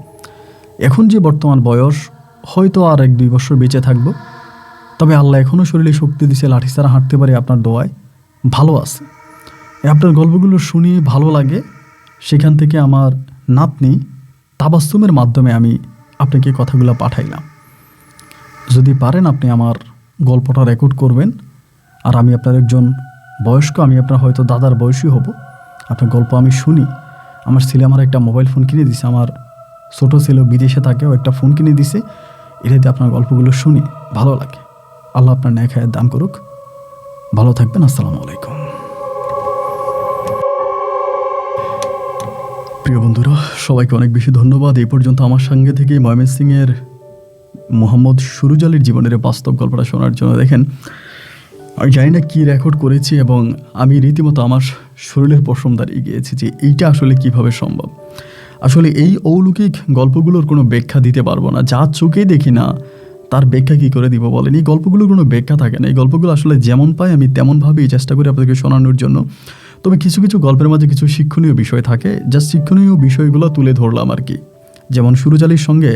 Speaker 1: এখন যে বর্তমান বয়স, হয়তো আর 1-2 বছর বেঁচে থাকবো, তবে আল্লাহ এখনও শরীরে শক্তি দিছে, লাঠি ছাড়া হাঁটতে পারি আপনার দোয়ায়, ভালো আছে। আপনার গল্পগুলো শুনি ভালো লাগে, সেখান থেকে আমার নাতনি তাবাস্সুমের মাধ্যমে আমি আপনাকে কথাগুলো পাঠাইলাম। যদি পারেন আপনি আমার গল্পটা রেকর্ড করবেন, আর আমি আপনার একজন বয়স্ক, আমি আপনার হয়তো দাদার বয়সী হব, আপনার গল্প আমি শুনি। আমার ছেলে আমার একটা মোবাইল ফোন কিনে দিছে, আমার ছোটো ছেলে বিদেশে থাকেও একটা ফোন কিনে দিছে, এটাতে আপনার গল্পগুলো শুনি, ভালো লাগে। আল্লাহ আপনার ন্যায় খায়ের দান করুক, ভালো থাকবেন। আসসালামু আলাইকুম। প্রিয় বন্ধুরা, সবাইকে অনেক বেশি ধন্যবাদ। এই পর্যন্ত আমার সঙ্গে থেকে ময়মনসিংহের মোহাম্মদ সুরুজ আলীর জীবনের বাস্তব গল্পটা শোনার জন্য। দেখেন, আমি জানি না কী রেকর্ড করেছি, এবং আমি রীতিমতো আমার শরীরের পশম দাঁড়িয়ে গিয়েছি যে এইটা আসলে কিভাবে সম্ভব। আসলে এই অলৌকিক গল্পগুলোর কোনো ব্যাখ্যা দিতে পারবো না, যা চোখেই দেখি না তার ব্যাখ্যা কী করে দিব বলেন। এই গল্পগুলোর কোনো ব্যাখ্যা থাকে না, এই গল্পগুলো আসলে যেমন পাই আমি তেমনভাবেই চেষ্টা করি আপনাদেরকে শোনানোর জন্য। তবে কিছু কিছু গল্পের মাঝে কিছু শিক্ষণীয় বিষয় থাকে, জাস্ট শিক্ষণীয় বিষয়গুলো তুলে ধরলাম আর কি। যেমন সুরুজ আলীর সঙ্গে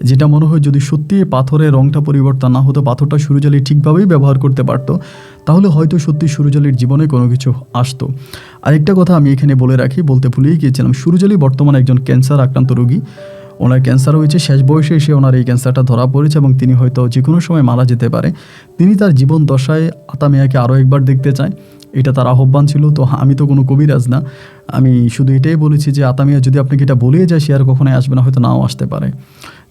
Speaker 1: যেটা মনে হয়, যদি সত্যি পাথরের রংটা পরিবর্তন না হতো, পাথরটা সুরুজ আলী ঠিকভাবেই ব্যবহার করতে পারতো, তাহলে হয়তো সত্যি সুরুজ আলীর জীবনে কোনো কিছু আসতো। আরেকটা কথা আমি এখানে বলে রাখি, বলতে ভুলেই গিয়েছিলাম, সুরুজ আলী বর্তমানে একজন ক্যান্সার আক্রান্ত রোগী। ওনার ক্যান্সার হয়েছে, শেষ বয়সে এসে ওনার এই ক্যান্সারটা ধরা পড়েছে এবং তিনি হয়তো যে কোনো সময় মারা যেতে পারে। তিনি তার জীবন দশায় আতা মিয়াকে আরও একবার দেখতে চায়, এটা তার আহ্বান ছিল। তো আমি তো কোনো কবিরাজ না, আমি শুধু এটাই বলেছি যে আতা মিয়া যদি আপনাকে এটা বলেই যায়, সে আর কখনোই আসবে না, হয়তো নাও আসতে পারে।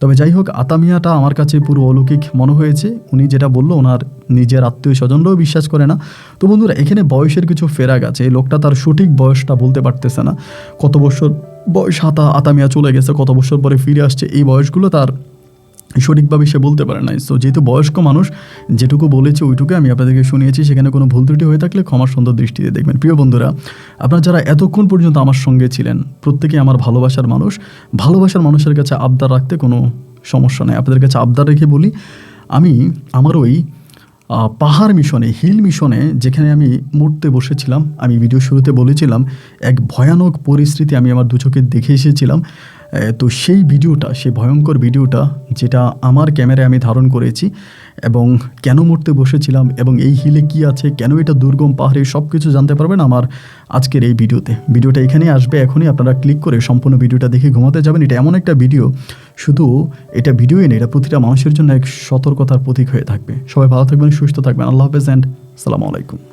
Speaker 1: তবে যাই হোক, আতা মিয়াটা আমার কাছে পুরো অলৌকিক মনে হয়েছে। উনি যেটা বললো, ওনার নিজের আত্মীয় স্বজনরাও বিশ্বাস করে না। তো বন্ধুরা, এখানে বয়সের কিছু ফেরাক আছে। এই লোকটা তার সঠিক বয়সটা বলতে পারতেছে না, কত বছর বয়স আতা মিয়া চলে গেছে, কত বছর পরে ফিরে আসছে, এই বয়সগুলো তার সঠিকভাবে সে বলতে পারে না। সো যেহেতু বয়স্ক মানুষ যেটুকু বলেছে ওইটুকু আমি আপনাদেরকে শুনিয়েছি, সেখানে কোনো ভুল ত্রুটি হয়ে থাকলে ক্ষমার সুন্দর দৃষ্টিতে দেখবেন। প্রিয় বন্ধুরা, আপনারা যারা এতক্ষণ পর্যন্ত আমার সঙ্গে ছিলেন, প্রত্যেকেই আমার ভালোবাসার মানুষ। ভালোবাসার মানুষের কাছে আবদার রাখতে কোনো সমস্যা নেই। আপনাদের কাছে আবদার রেখে বলি, আমি আমার ওই পাহাড় মিশনে, হিল মিশনে, যেখানে আমি মরতে বসেছিলাম, আমি ভিডিও শুরুতে বলেছিলাম এক ভয়ানক পরিস্থিতি আমি আমার দু চোখে দেখে এসেছিলাম। তো সেই ভিডিওটা, সেই ভয়ঙ্কর ভিডিওটা যেটা আমার ক্যামেরায় আমি ধারণ করেছি, এবং কেন মরতে বসেছিলাম এবং এই হিলে কি আছে, কেন এটা দুর্গম পাহাড়ে, সব কিছু জানতে পারবেন আমার আজকের এই ভিডিওতে। ভিডিওটা এখানেই আসবে, এখনই আপনারা ক্লিক করে সম্পূর্ণ ভিডিওটা দেখে ঘুমাতে যাবেন। এটা এমন একটা ভিডিও, শুধু এটা ভিডিওই নেই, এটা প্রতিটা মানুষের জন্য এক সতর্কতার প্রতীক হয়ে থাকবে। সবাই ভালো থাকবেন, সুস্থ থাকবেন। আল্লাহ হাফেজ অ্যান্ড আসসালামু আলাইকুম।